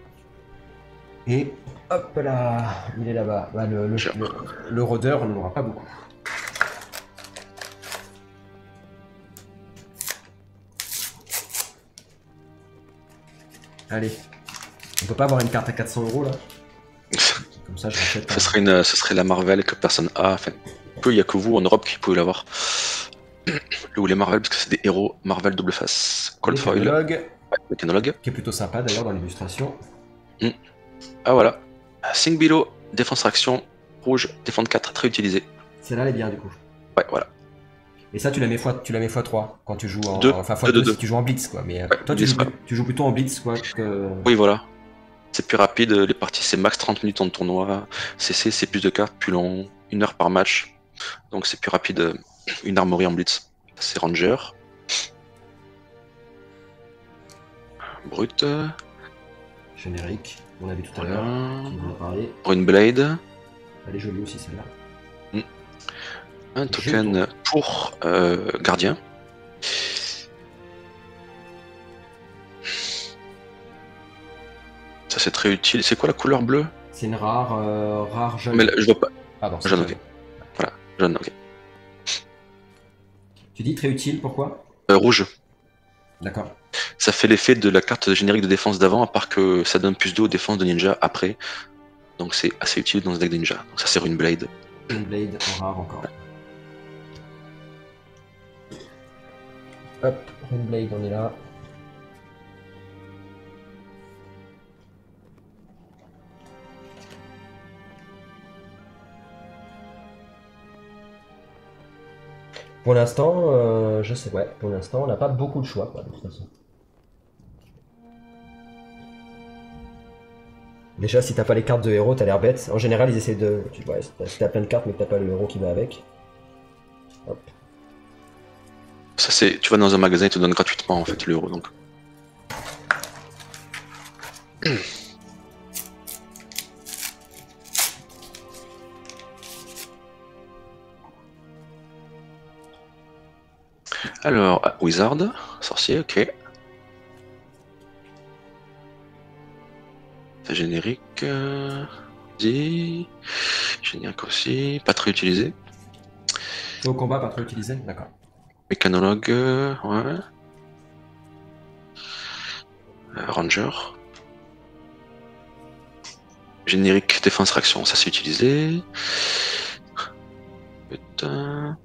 Et hop là, il est là-bas. Bah, le rôdeur, on n'en aura pas beaucoup. Allez. On peut pas avoir une carte à 400 € là? Comme ça, je rachète. Ce serait la Marvel que personne a. Enfin, il n'y a que vous en Europe qui pouvez l'avoir. Ou les Marvel, parce que c'est des héros Marvel double face. Cold Foil. Mécanologue. qui est plutôt sympa d'ailleurs dans l'illustration. Ah voilà. 5 below, défense réaction, rouge, défense 4, très utilisé. Celle-là, elle est bien du coup. Ouais, voilà. Et ça, tu la mets x3 quand tu joues en. Deux. Enfin, Deux, x2 deux. si tu joues en blitz, quoi. Mais Ouais, toi, blitz, ouais. tu joues plutôt en blitz, quoi. Que... Oui, voilà. C'est plus rapide, les parties c'est max 30 minutes en tournoi. CC c'est plus de cartes, plus long, 1 heure par match. Donc c'est plus rapide, une armorie en blitz. C'est Ranger. Brut. Générique, on l'a vu tout à l'heure. Voilà. Tu en as parlé. Rune Blade. Elle est jolie aussi, celle-là. Un token pour gardien. Ça c'est très utile. C'est quoi la couleur bleue? C'est une rare jaune. Mais là, je vois pas. Pardon, c'est Jaune, jaune. ok. Voilà, jaune, ok. Tu dis très utile, pourquoi? Rouge. D'accord. Ça fait l'effet de la carte générique de défense d'avant, à part que ça donne plus 2 aux défenses de ninja après. Donc c'est assez utile dans ce deck de ninja. Donc ça c'est Rune Blade. Une blade en rare encore. Hop, une blade, on est là. Pour l'instant, je sais, ouais, pour l'instant, on n'a pas beaucoup de choix, quoi, de toute façon. Déjà, si t'as pas les cartes de héros, t'as l'air bête. En général, ils essaient de. Tu vois, si t'as plein de cartes, mais que t'as pas le héros qui va avec. Hop. Ça c'est, tu vas dans un magasin, ils te donnent gratuitement en fait le euro donc. Alors, Wizard, sorcier, ok. Générique, dit. Générique aussi, pas très utilisé. Au combat, pas trop utilisé, d'accord. Mécanologue, ouais. Ranger. Générique, défense, réaction, ça c'est utilisé. Putain.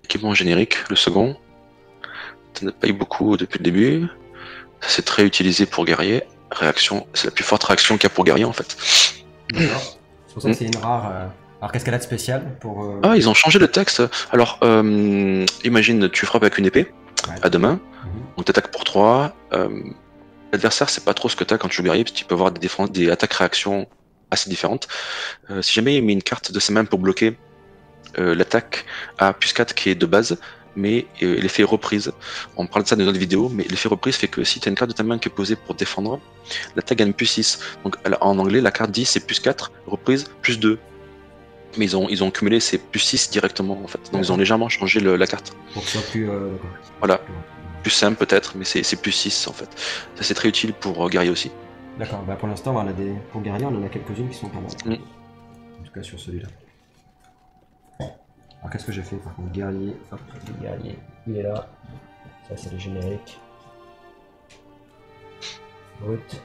Équipement générique, le second. T'en as pas eu beaucoup depuis le début. Ça c'est très utilisé pour guerrier. Réaction, c'est la plus forte réaction qu'il y a pour guerrier en fait. D'accord. C'est pour ça que c'est une rare. Alors qu'est-ce qu'elle a de spécial pour. Ah, ils ont changé le texte. Alors, imagine, tu frappes avec une épée Ouais. à deux mains, Mhm. on t'attaque pour 3. L'adversaire, c'est pas trop ce que t'as quand tu joues guerrier, parce que tu peux avoir des attaques-réactions assez différentes. Si jamais il met une carte de ses mains pour bloquer l'attaque à +4 qui est de base, mais l'effet reprise, on parle de ça dans une autre vidéo, mais l'effet reprise fait que si tu as une carte de ta main qui est posée pour défendre, l'attaque gagne +6. Donc en anglais, la carte dit c'est +4, reprise +2. Mais ils ont cumulé ces +6 directement en fait. Donc ils ont légèrement changé la carte. Pour que ce soit plus. Voilà. Plus simple peut-être, mais c'est +6 en fait. Ça c'est très utile pour guerrier aussi. D'accord, bah pour l'instant, on a des. Pour guerrier, on en a quelques-unes qui sont pas mal. Mm. En tout cas, sur celui-là. Alors qu'est-ce que j'ai fait par contre? Guerrier, hop, le guerrier, il est là. Ça, c'est le générique. Brut.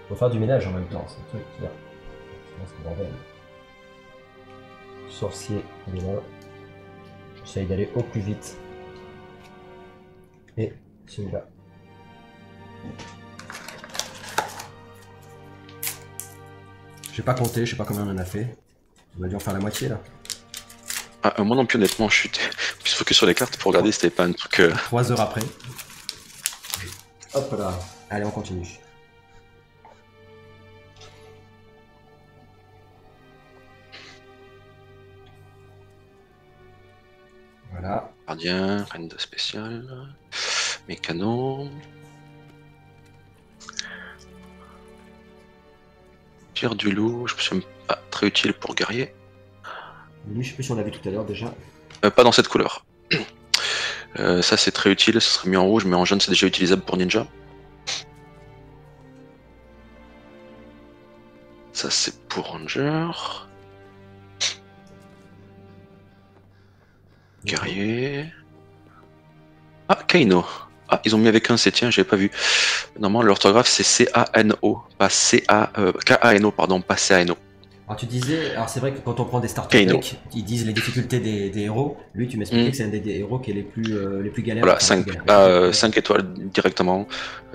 Faut faire du ménage en même temps, c'est le truc là. C'est le bordel. Sorcier, il est là. J'essaye d'aller au plus vite. Et celui-là. J'ai pas compté, je sais pas combien on en a fait. On a dû en faire la moitié là. Ah, moi non plus honnêtement, je suis plus focus sur les cartes pour regarder si c'était pas un truc. 3 heures après. Hop là. Allez, on continue. Voilà. Gardien, reine de spécial, mécano. Pierre du loup, je me suis pas très utile pour guerrier. Lui, je sais plus si on l'a vu tout à l'heure déjà. Pas dans cette couleur. Ça c'est très utile, ce serait mis en rouge, mais en jaune c'est déjà utilisable pour ninja. Ça c'est pour ranger. Guerrier. Ah, Kaino. Ah, ils ont mis avec un C, tiens, j'avais pas vu. Normalement, l'orthographe c'est C-A-N-O, pas C-A... K-A-N-O, pardon, pas C-A-N-O. Alors tu disais, alors c'est vrai que quand on prend des starter Kaino. decks, ils disent les difficultés des héros. Lui, tu m'expliquais que c'est un des héros qui est les plus galères. Voilà, enfin, les 5, plus galères. 5 étoiles directement.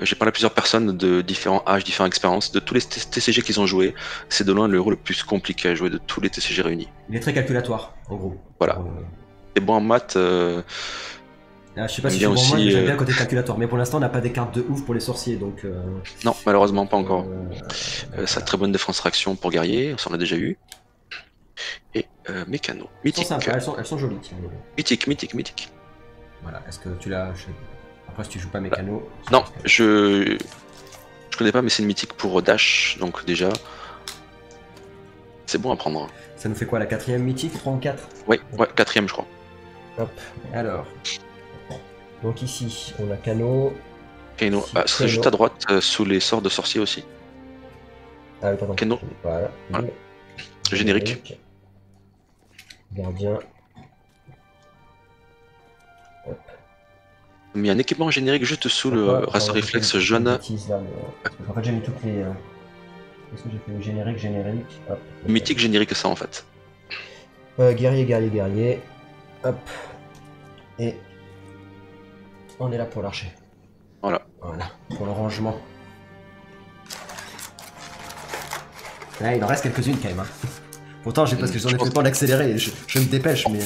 J'ai parlé à plusieurs personnes de différents âges, différentes expériences, de tous les TCG qu'ils ont joué. C'est de loin le héros le plus compliqué à jouer de tous les TCG réunis. Il est très calculatoire, en gros. Voilà. Et bon en maths. Je sais pas si je bien suis bon moi, aussi, mais j'aime bien le côté calculatoire. Mais pour l'instant, on n'a pas des cartes de ouf pour les sorciers, donc. Non, malheureusement pas encore. Ça a très bonne défense réaction pour guerrier, ça on l'a déjà eu. Et mécano. Mythique. Elles sont jolies. Tiens. Mythique. Voilà. Est-ce que tu l'as après, si tu joues pas mécano. Non, je connais pas, mais c'est une mythique pour Dash, donc déjà. C'est bon à prendre. Ça nous fait quoi, la 4ème mythique, 3 ou 4? Ouais, 4ème je crois. Hop, alors. Donc ici, on a Cano. Kaino, ce serait juste à droite, sous les sorts de sorcier aussi. Ah oui, pardon. Kaino. Voilà. Générique. Gardien. Hop. Il y a un équipement générique juste sous le race réflexe jaune. En fait, j'ai mis toutes les. Qu'est-ce que j'ai fait? Générique. Hop. Mythique générique, ça en fait. Guerrier. Hop. Et. On est là pour l'archer. Voilà. Pour le rangement. Là, il en reste quelques-unes quand même. Hein. Pourtant, parce que j'en ai fait pas d'accélérer, je me dépêche, mais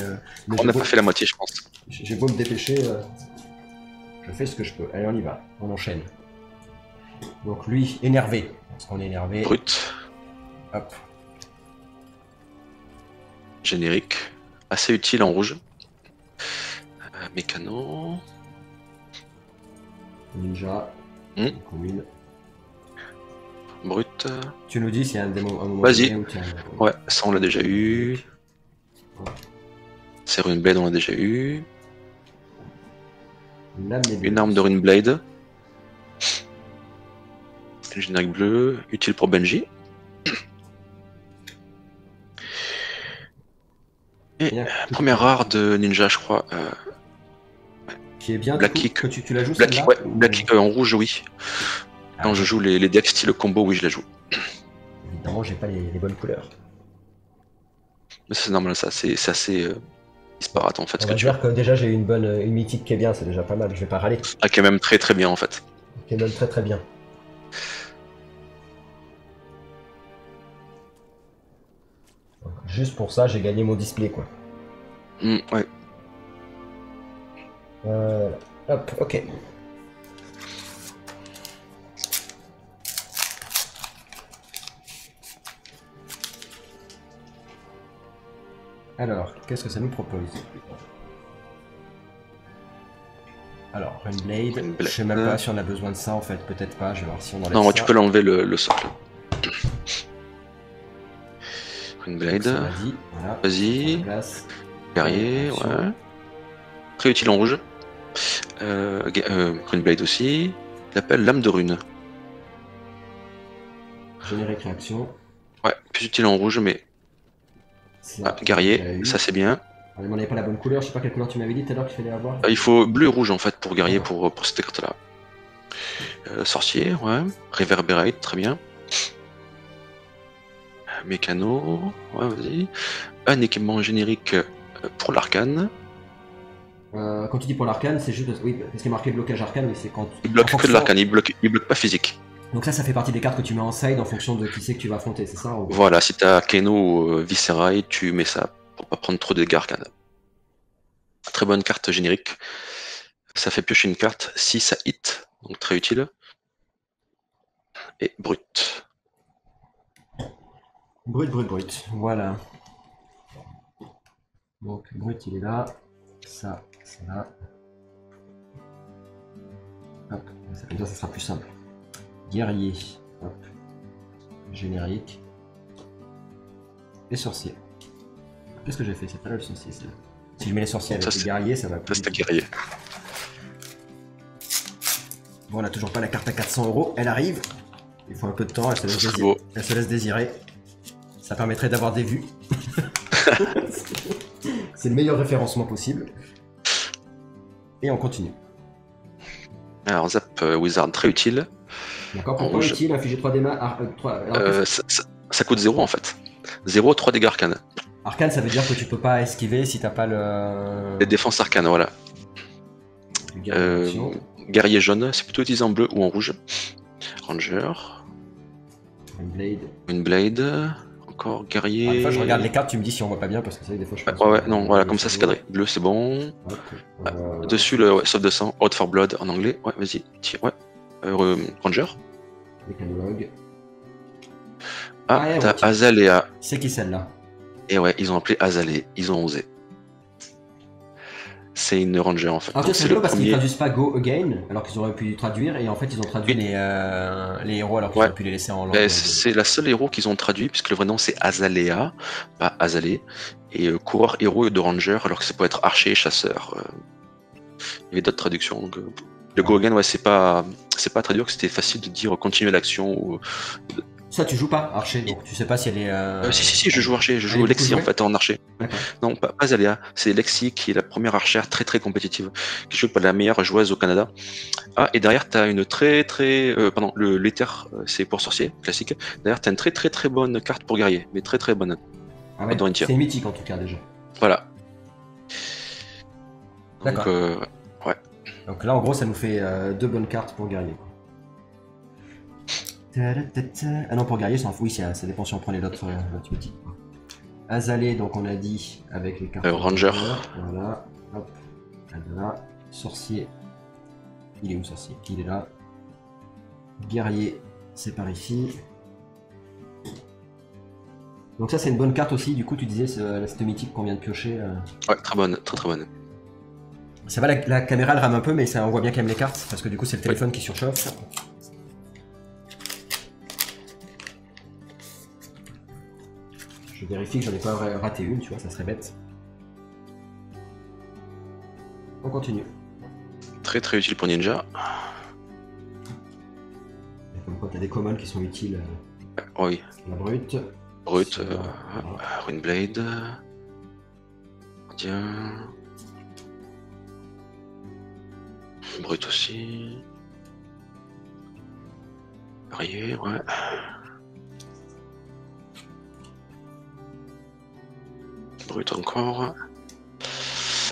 on n'a pas fait la moitié, je pense. J'ai beau me dépêcher, je fais ce que je peux. Allez, on y va, on enchaîne. Donc lui, énervé. Parce qu'on est énervé. Brut. Hop. Générique. Assez utile en rouge. Mécano. Ninja. Commune. Brut. Tu nous dis s'il y a un moment. Vas-y. Ouais, ça on l'a déjà eu. C'est Runeblade, on l'a déjà eu. Une arme de Runeblade. Une générique bleu, utile pour Benji. Et première rare de Ninja, je crois. Qui est bien. Black Kick. Que tu la joues Black Kick, ouais. Black Kick en rouge, oui. Ah, quand je joue les decks style combo, oui, je la joue. Évidemment, j'ai pas les bonnes couleurs. Mais c'est normal, ça, c'est assez disparate en fait. On va dire que déjà j'ai une mythique qui est bien, c'est déjà pas mal, je vais pas râler. Ah, qui est même très bien en fait. Qui est même très bien. Donc, juste pour ça, j'ai gagné mon display quoi. Ouais. Hop, ok. Alors, qu'est-ce que ça nous propose? Alors, Runeblade, je sais même pas si on a besoin de ça en fait, peut-être pas, je vais voir si on enlève ça. Non, tu peux l'enlever le socle. Runeblade, voilà. Vas-y. Guerrier, ouais. Très utile en rouge. Runeblade aussi. Il l'appelle Lame de Rune. Générique réaction. Ouais, plus utile en rouge, mais. Guerrier, ça c'est bien. On n'avait pas la bonne couleur, je sais pas quelle couleur tu m'avais dit tout à l'heure qu'il fallait avoir. Il faut bleu et rouge en fait pour guerrier pour cette carte là. Sorcier, ouais. Reverberate, très bien. Mécano, ouais, vas-y. Un équipement générique pour l'arcane. Quand tu dis pour l'arcane, c'est juste oui, parce qu'il est marqué blocage arcane, mais c'est quand. Il bloque que de l'arcane, il bloque pas physique. Donc ça fait partie des cartes que tu mets en side en fonction de qui c'est que tu vas affronter, c'est ça? Voilà, si t'as Keno ou Viscerai, tu mets ça pour pas prendre trop de dégâts arcane. Très bonne carte générique. Ça fait piocher une carte si ça hit, donc très utile. Et brut. Brut, voilà. Donc brut il est là, ça, c'est là. Hop, ça sera plus simple. Guerrier, hop. Générique. Et sorcier. Qu'est-ce que j'ai fait? C'est pas là le sorcier, c'est là. Si je mets les sorciers avec les guerriers, ça va plus. C'est guerrier. Bon, on n'a toujours pas la carte à 400 €, elle arrive. Il faut un peu de temps, elle se laisse désirer. Ça permettrait d'avoir des vues. C'est le meilleur référencement possible. Et on continue. Alors, Zap Wizard, très utile. D'accord, pourquoi utile? Infliger 3 dégâts. Ça coûte 0 en fait. 0, 3 dégâts arcanes. Arcane, ça veut dire que tu peux pas esquiver si t'as pas le. Les défenses arcanes, voilà. Guerrier Guerrier jaune, c'est plutôt utilisé en bleu ou en rouge. Ranger. Une blade. Encore guerrier. Des fois, je regarde les cartes, tu me dis si on voit pas bien parce que c'est vrai que des fois je pense. Ouais, non, voilà, comme ça c'est cadré. Bleu, c'est bon. Dessus, le sauf de sang, Out for Blood en anglais. Ouais, vas-y, tiens, ouais. Ranger. Mécanologue. Ah, t'as Azalea. C'est qui celle-là? Et ouais, ils ont appelé Azalea, ils ont osé. C'est une ranger en fait. Alors c'est le parce qu'ils traduisent pas Go Again, alors qu'ils auraient pu traduire, et en fait ils ont traduit les héros alors qu'ils auraient pu les laisser en langue. C'est la seule héros qu'ils ont traduit, puisque le vrai nom c'est Azalea, pas Azalea, et coureur héros de ranger, alors que ça peut être archer et chasseur. Il y avait d'autres traductions. Donc, le Go Again, ouais, c'est pas à traduire, que c'était facile de dire continuer l'action ou. Ça, tu joues pas archer, donc tu sais pas si elle est. Si, je joue archer, je joue Lexi en fait en archer. Non, pas Azalea, c'est Lexi qui est la première archère très très compétitive, qui joue pas la meilleure joueuse au Canada. Ah, et derrière, t'as une pardon, l'éther, c'est pour sorcier, classique. Derrière, t'as une très très très bonne carte pour guerrier, mais très très bonne. Ah ouais, c'est mythique en tout cas déjà. Voilà. D'accord. Ouais. Donc là, en gros, ça nous fait 2 bonnes cartes pour guerrier. Ah non, pour guerrier, oui, ça dépend si on prenait l'autre mythique. Azalea, donc on a dit avec les cartes. Ranger. Voilà. Hop. Là. Sorcier. Il est où, sorcier? Il est là. Guerrier, c'est par ici. Donc ça, c'est une bonne carte aussi. Du coup, tu disais, cette mythique qu'on vient de piocher. Ouais, très bonne, très bonne. Ça va, la caméra elle rame un peu, mais ça, on voit bien quand même les cartes, parce que du coup, c'est le téléphone qui surchauffe. Je vérifie que j'en ai pas raté une, tu vois, ça serait bête. On continue. Très très utile pour Ninja. Et comme quoi, t'as des commons qui sont utiles. Oui. La brute. Runeblade. Tiens. Brute aussi. Guerrier, ouais. Brut encore.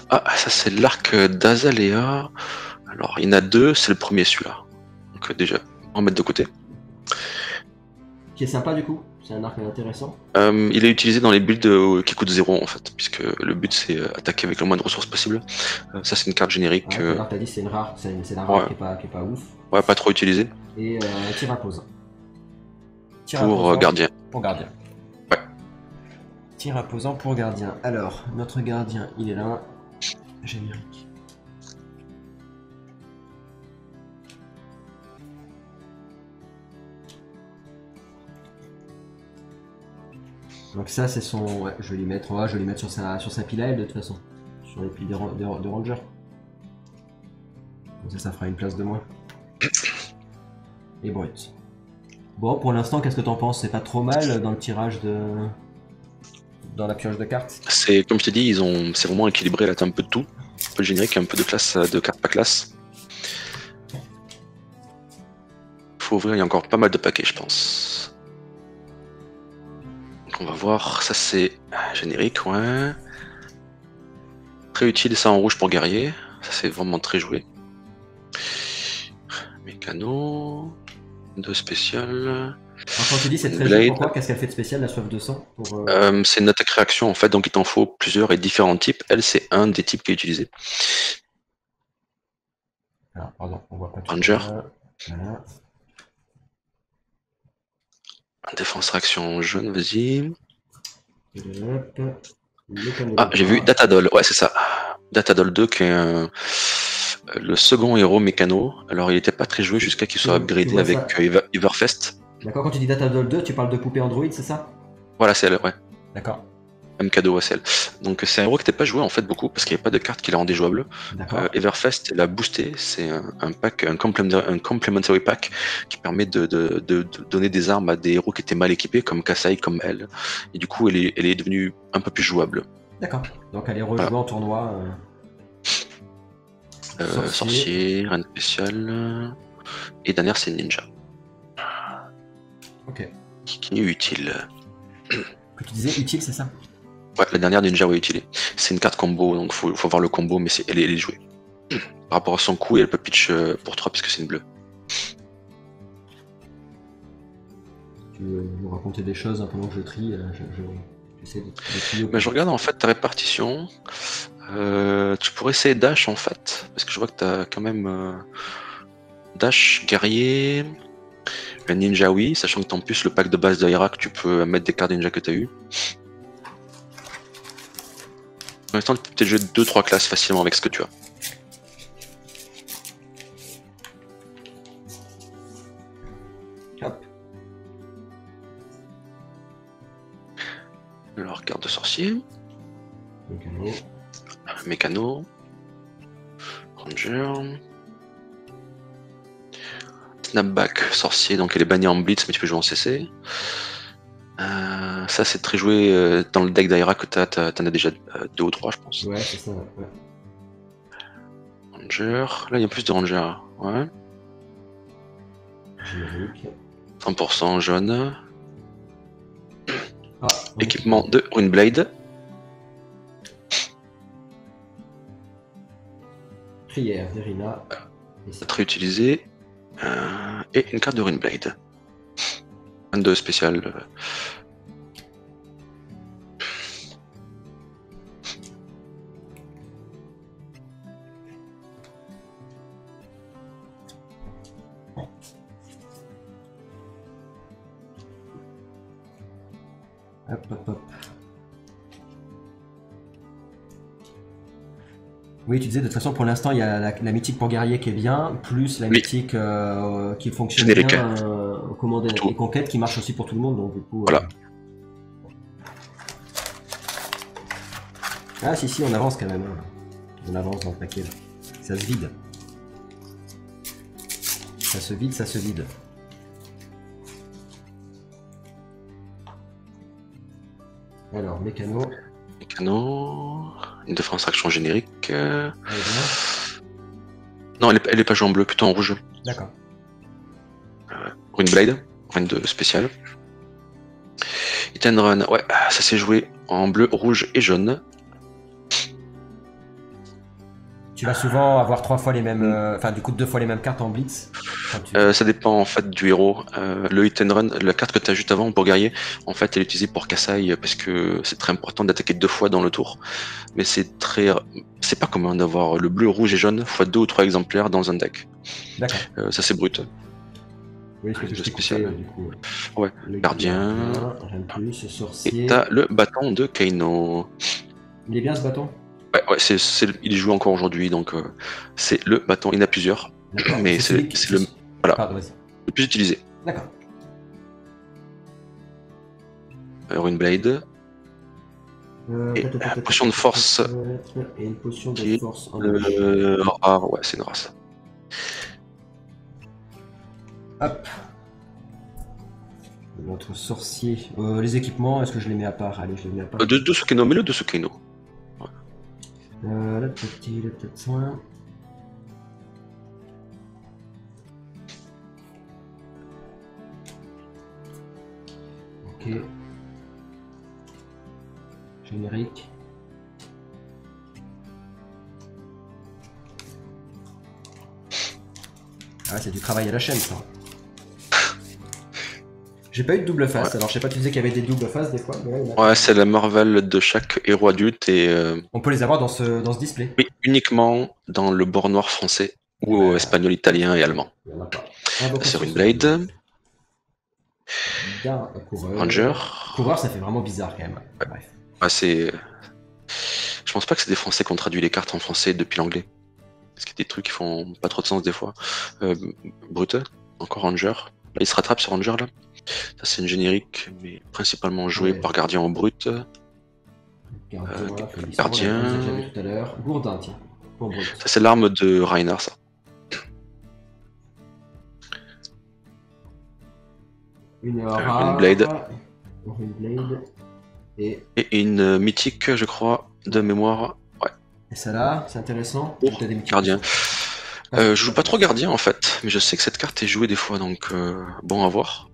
Ah, ça c'est l'arc d'Azalea. Alors, il y en a deux, c'est le premier celui-là. Donc déjà, on va mettre de côté. Qui est sympa du coup, c'est un arc intéressant. Il est utilisé dans les builds qui coûtent 0 en fait, puisque le but c'est attaquer avec le moins de ressources possible. Ça c'est une carte générique. Alors t'as dit c'est une rare, c'est la rare qui est pas ouf. Ouais, pas trop utilisée. Et tir à pause. Pour gardien. Pour gardien. Ouais. Tir imposant pour gardien. Alors, notre gardien, il est là. Générique. Donc ça, c'est son... Ouais, je vais lui mettre sur sa pile à elle, de toute façon. Sur les piles de ranger. Comme ça fera une place de moins. Et brut. Bon, pour l'instant, qu'est-ce que t'en penses? C'est pas trop mal dans le tirage de... dans la pioche de cartes? C'est, comme je t'ai dit, c'est vraiment équilibré, là t'as un peu de tout. Un peu de générique, un peu de classe, de cartes pas classe. Faut ouvrir, il y a encore pas mal de paquets, je pense. Donc on va voir, ça c'est générique, ouais. Très utile, ça en rouge pour guerrier. Ça c'est vraiment très joué. Mécano... 2 spéciales. Quand tu dis c'est très joué, pourquoi? Qu'est-ce qu'elle fait de spécial, la soif de sang c'est une attaque réaction en fait, donc il t'en faut plusieurs et différents types. Elle, c'est un des types qui est utilisé. Alors, pardon, on voit pas tout. Ranger. Voilà. Défense réaction jaune, vas-y. Ah, j'ai vu Datadol, ouais, c'est ça. Datadol 2 qui est le second héros mécano. Alors, il était pas très joué jusqu'à qu'il soit upgradé avec Everfest. D'accord, quand tu dis Datadol 2, tu parles de poupée Android, c'est ça? Voilà, c'est elle, ouais. D'accord. MK2 OSL. Donc c'est un héros qui n'était pas joué en fait beaucoup parce qu'il n'y avait pas de carte qui la rendait jouable. Everfest l'a boosté, c'est un pack, un complementary pack qui permet de donner des armes à des héros qui étaient mal équipés comme Kasai, comme elle. Et du coup elle est devenue un peu plus jouable. D'accord. Donc elle est rejouée en tournoi. Sorcier, reine spéciale. Et dernière c'est Ninja. Ok. Qui est utile. Que tu disais utile, c'est ça? Ouais, la dernière Ninja Way utilée. C'est une carte combo, donc faut voir le combo, mais elle est jouée. Par rapport à son coup, elle peut pitch pour 3 puisque c'est une bleue. Tu veux nous raconter des choses pendant que je trie, j'essaie de trier. Mais je regarde en fait ta répartition. Tu pourrais essayer Dash en fait, parce que je vois que tu as quand même Dash, Guerrier, un Ninja oui, sachant que en plus le pack de base d'Irak, tu peux mettre des cartes ninja que tu as eu. Pour l'instant, tu peux peut-être jouer 2-3 classes facilement avec ce que tu as. Hop. Alors, carte de sorcier. Mécano. Mécano. Ranger. Snapback, sorcier, donc elle est bannie en blitz, mais tu peux jouer en CC. Ça, c'est très joué dans le deck d'Aira que t'en as déjà 2 ou 3, je pense. Ouais, c'est ça, ouais. Ranger. Là, il y a plus de Ranger. Ouais. Générique. 100% jaune. Ah, Équipement de Runeblade. Prière d'Erina. Très utilisé. Et une carte de Runeblade. 22 spécial. Hop, hop, hop. Oui, tu disais de toute façon pour l'instant il y a la mythique pour guerrier qui est bien, plus la mythique qui fonctionne générique. Bien commander les conquêtes qui marche aussi pour tout le monde, donc du coup. Voilà. Ah si on avance quand même. Hein. On avance dans le paquet là. Ça se vide. Ça se vide, ça se vide. Alors, mécano. Mécano. Une défense action générique. Non, elle est pas jouée en bleu, plutôt en rouge. D'accord. Runeblade, rune de spécial. Hit and Run, ouais, ça s'est joué en bleu, rouge et jaune. Tu vas souvent avoir 3 fois les mêmes, enfin du coup 2 fois les mêmes cartes en blitz. Ça dépend en fait du héros. Le hit and run, la carte que tu as juste avant pour guerrier, en fait elle est utilisée pour Kassai parce que c'est très important d'attaquer 2 fois dans le tour. Mais c'est pas commun d'avoir le bleu, rouge et jaune fois 2 ou 3 exemplaires dans un deck. D'accord. Ça c'est brut. Oui, c'est que spécial. Du coup. Ouais. Gardien. Plus, sorcier. Et t'as le bâton de Kaino. Il est bien ce bâton? Ouais, il est joué encore aujourd'hui, donc c'est le bâton. Il y en a plusieurs, mais c'est le plus utilisé. D'accord. Runeblade. Et potion de force. Et une potion de force en rare, ouais, c'est une race. Hop. Notre sorcier. Les équipements, est-ce que je les mets à part? Allez, je les mets à part. De Sukeno, mets-le de Sukeno. Là, peut-être soin. Ok. Générique. Ah, c'est du travail à la chaîne, ça. J'ai pas eu de double face, alors je sais pas, tu disais qu'il y avait des doubles faces des fois. Ouais, c'est la Marvel de chaque héros adulte et. On peut les avoir dans ce display? Oui, uniquement dans le bord noir français ou espagnol, italien et allemand. Il n'y en a pas. C'est Runeblade. Ranger. Coureur, ça fait vraiment bizarre quand même. Ouais. Bref. Ah, je pense pas que c'est des Français qui ont traduit les cartes en français depuis l'anglais. Parce qu'il y a des trucs qui font pas trop de sens des fois. Brute, encore Ranger. Là, il se rattrape ce Ranger là. Ça, c'est une générique, mais principalement joué par Gardien en brut. Gardien. Tout à l'heure. Gourdin, tiens. Pour brut. Ça, c'est l'arme de Reinhardt, ça. Une Runeblade. Et une mythique, je crois, de mémoire. Ouais. Et celle-là, c'est intéressant. Gardien. Je joue pas trop gardien en fait, mais je sais que cette carte est jouée des fois, donc bon à voir.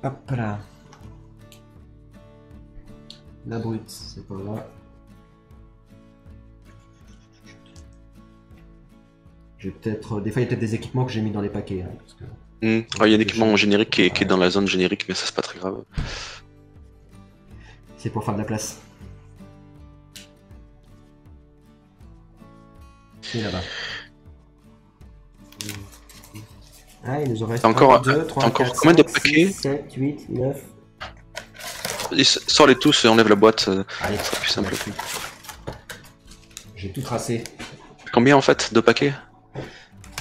Hop là. La brute, c'est pas là. J'ai peut-être. Des fois, il y a peut-être des équipements que j'ai mis dans les paquets. Hein, parce que... Il y a un équipement générique qui est dans la zone générique, mais ça, c'est pas très grave. C'est pour faire de la place. C'est là-bas. Ah, il nous en reste Encore 1, 2, 3, encore 4, combien de 5, paquets 6, 7, 8, 9. Sors-les tous et enlève la boîte, Allez, ça sera plus simple. J'ai tout tracé. Combien en fait de paquets?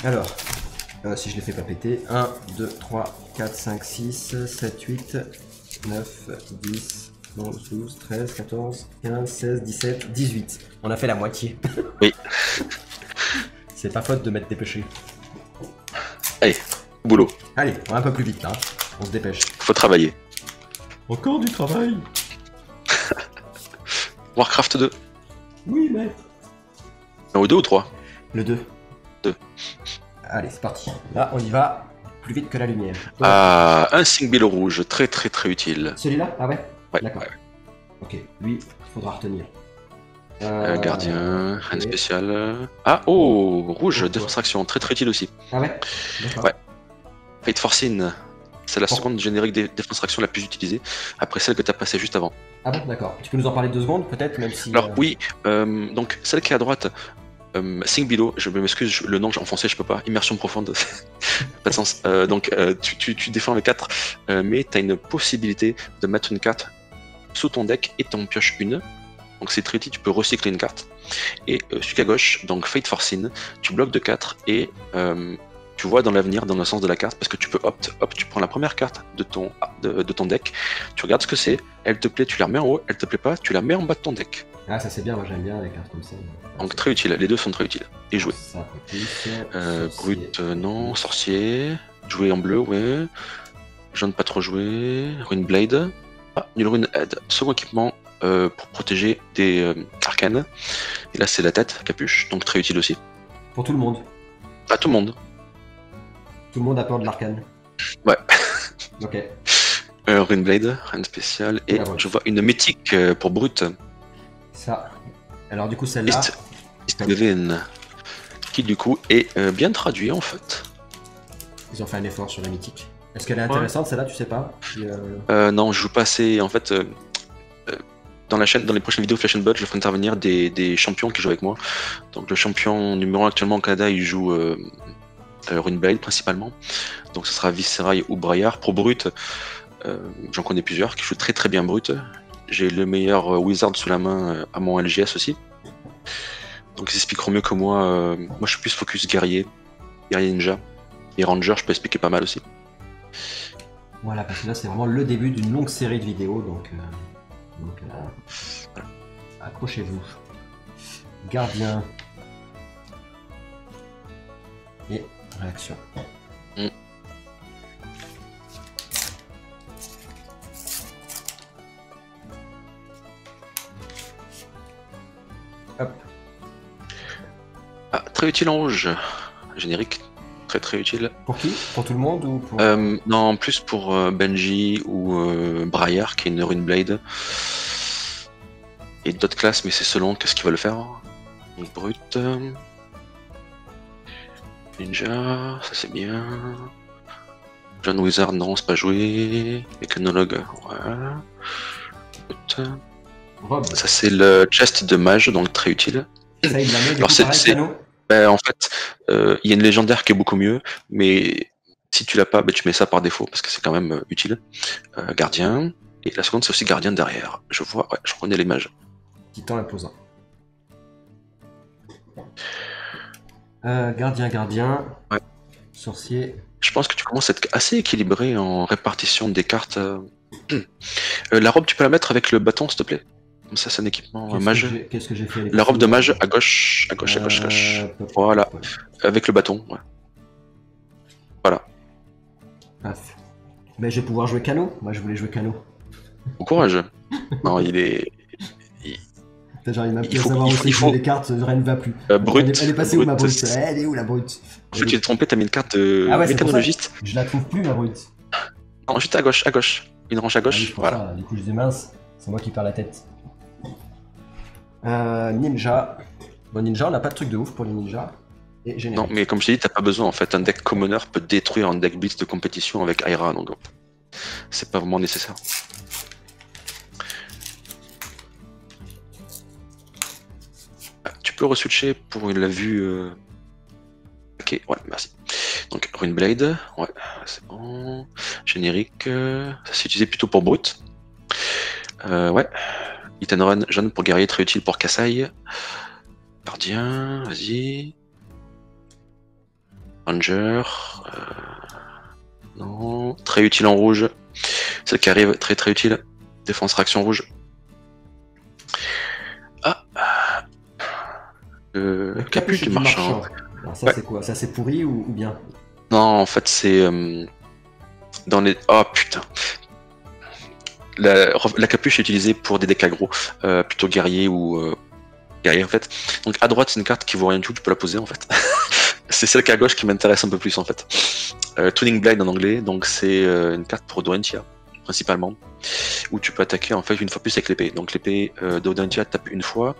Alors, si je les fais pas péter, 1, 2, 3, 4, 5, 6, 7, 8, 9, 10, 11, 12, 13, 14, 15, 16, 17, 18. On a fait la moitié. Oui. C'est pas faute de mettre des pêchés. Allez, boulot. Allez, on va un peu plus vite là. On se dépêche. Faut travailler. Encore du travail. Warcraft 2. Oui, maître. Au 2 ou 3? Le 2. 2. Allez, c'est parti. Là, on y va plus vite que la lumière. Ah, un Singbill rouge, très utile. Celui-là? Ah ouais? Ouais. D'accord. Ouais. Ok, lui, il faudra retenir. Gardien, ok. rien de spécial. Ah, oh, rouge, Pourquoi? défenstration, très utile aussi. Ah ouais? D'accord. Ouais. Fate Forcing, c'est la Bon. seconde générique défenstration la plus utilisée, après celle que tu as passée juste avant. Ah bon, d'accord. Tu peux nous en parler 2 secondes, peut-être, même si... Alors oui, donc celle qui est à droite, Sing Below, je m'excuse, le nom en français je peux pas, immersion profonde, pas de sens. Tu défends le 4, mais tu as une possibilité de mettre une carte sous ton deck et t'en pioches une. Donc c'est très utile, tu peux recycler une carte. Et celui à gauche, donc Fate Forcing, tu bloques de 4 et tu vois dans l'avenir, dans le sens de la carte, parce que tu peux tu prends la première carte de ton deck, tu regardes ce que c'est, elle te plaît, tu la remets en haut, elle te plaît pas, tu la mets en bas de ton deck. Ah, ça c'est bien, moi j'aime bien les cartes comme ça. Donc très utile, les deux sont très utiles. Et jouer. Ça, un peu plus. Brut, non. Sorcier. Jouer en bleu, ouais. Jaune, pas trop joué. Rune Blade. Ah, une Rune Head. Second équipement pour protéger des arcanes. Et là, c'est la tête, capuche, donc très utile aussi. Pour tout le monde. Pas tout le monde. Tout le monde a peur de l'arcane. Ouais. Ok. Rune Blade, rien de spécial. Et Ah, ouais. je vois une mythique pour Brut. Ça. Alors du coup celle-là... Istgvin. Qui du coup est bien traduit en fait. Ils ont fait un effort sur la mythique. Est-ce qu'elle est intéressante celle-là, tu sais pas? Non, je joue pas assez. En fait, dans la chaîne, dans les prochaines vidéos Flash and Blood, je ferai intervenir des champions qui jouent avec moi. Donc le champion numéro 1 actuellement au Canada, il joue Rune Blade principalement. Donc ce sera Viscerai ou Braillard. Pour Brut, j'en connais plusieurs qui jouent très bien Brut. J'ai le meilleur Wizard sous la main à mon LGS aussi. Donc ils expliqueront mieux que moi. Moi je suis plus focus guerrier ninja. Et ranger, je peux expliquer pas mal aussi. Voilà, parce que là c'est vraiment le début d'une longue série de vidéos, donc accrochez-vous. Gardien. Et réaction. Hop. Ah, très utile en rouge. Générique. Très utile. Pour qui? Pour tout le monde ou pour... Non, plus pour Benji ou Braillard qui est une Rune Blade. Et d'autres classes, mais c'est selon qu'est-ce qu'ils veulent faire. Donc Brut. Ninja, ça c'est bien. John Wizard, non, c'est pas joué. Mécanologue, voilà. Rob. Ça c'est le chest de mage, donc très utile. Ça, il l'a mis, du Alors, coup, c'est- pareil, c'est- canon. En fait, il y a une légendaire qui est beaucoup mieux, mais si tu l'as pas, tu mets ça par défaut parce que c'est quand même utile. Gardien. Et la seconde, c'est aussi gardien derrière. Je vois, ouais, je reconnais les mages. Titan imposant. Gardien. Ouais. Sorcier. Je pense que tu commences à être assez équilibré en répartition des cartes. La robe, tu peux la mettre avec le bâton, s'il te plaît. Comme ça, c'est un équipement mage. Qu'est-ce que j'ai fait avec La robe de mage à gauche. Voilà. Avec le bâton, ouais. Voilà. Paf. Mais je vais pouvoir jouer Cano. Moi, je voulais jouer Cano. Bon courage. Non, il est. Genre, il m'a Il faut- savoir il où faut- c'est il que faut- les cartes, rien ne va plus. Brut. Elle est passée où ma brute? c'est- Elle est où la brute? En fait, tu t'es trompé, t'as mis une carte de Ah ouais, c'est pour ça. mécanologiste. Je la trouve plus, ma brute. Non, juste à gauche, à gauche. Une range à Ah oui, gauche, c'est pour voilà. ça, du coup je dis mince, c'est moi qui perds la tête. Ninja. Bon, ninja, on n'a pas de truc de ouf pour les ninjas. Et Non, générique. mais comme je t'ai dit, t'as pas besoin en fait. Un deck commoner peut détruire un deck blitz de compétition avec Aira, donc c'est pas vraiment nécessaire. Tu peux reswitcher pour la vue. Ok, ouais, merci. Donc Runeblade, ouais, c'est bon. Générique, ça c'est utilisé plutôt pour brut. Ouais. Hit and Run, jaune pour guerrier, très utile pour Kassai. Gardien, vas-y. Ranger. Non. Très utile en rouge. Celle qui arrive, très très utile. Défense réaction rouge. Ah. Capuche du marchand. Alors ça Ouais. c'est quoi? Ça c'est pourri ou bien? Non, en fait c'est dans les. Oh putain. La capuche est utilisée pour des decks aggro, plutôt guerrier ou guerrier en fait. Donc à droite c'est une carte qui vaut rien du tout, tu peux la poser en fait. C'est celle qui est à gauche qui m'intéresse un peu plus en fait. Tuning Blind en anglais, donc c'est une carte pour Dorentia principalement, où tu peux attaquer en fait une fois plus avec l'épée. Donc l'épée de Dorentia tape une fois.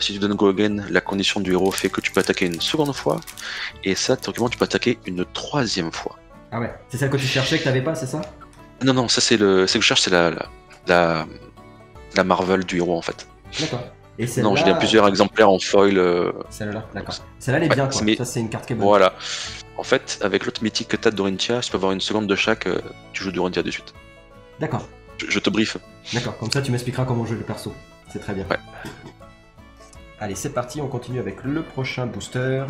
Si tu donnes Go Again, la condition du héros fait que tu peux attaquer une seconde fois, et ça théoriquement tu peux attaquer une troisième fois. Ah ouais, c'est celle que tu cherchais que t'avais pas, c'est ça? Non non, ça c'est le, c'est que je cherche, c'est la Marvel du héros en fait. D'accord. Et celle-là. Non, j'ai plusieurs exemplaires en foil. Celle-là, d'accord. Celle-là, elle est bien, quoi. mais- Ça, c'est une carte qui est bonne. Voilà. En fait, avec l'autre mythique que t'as de Dorentia, tu peux avoir une seconde de chaque, tu joues Dorentia de suite. D'accord. Je te briefe. D'accord. Comme ça, tu m'expliqueras comment jouer le perso. C'est très bien. Ouais. Allez, c'est parti. On continue avec le prochain booster.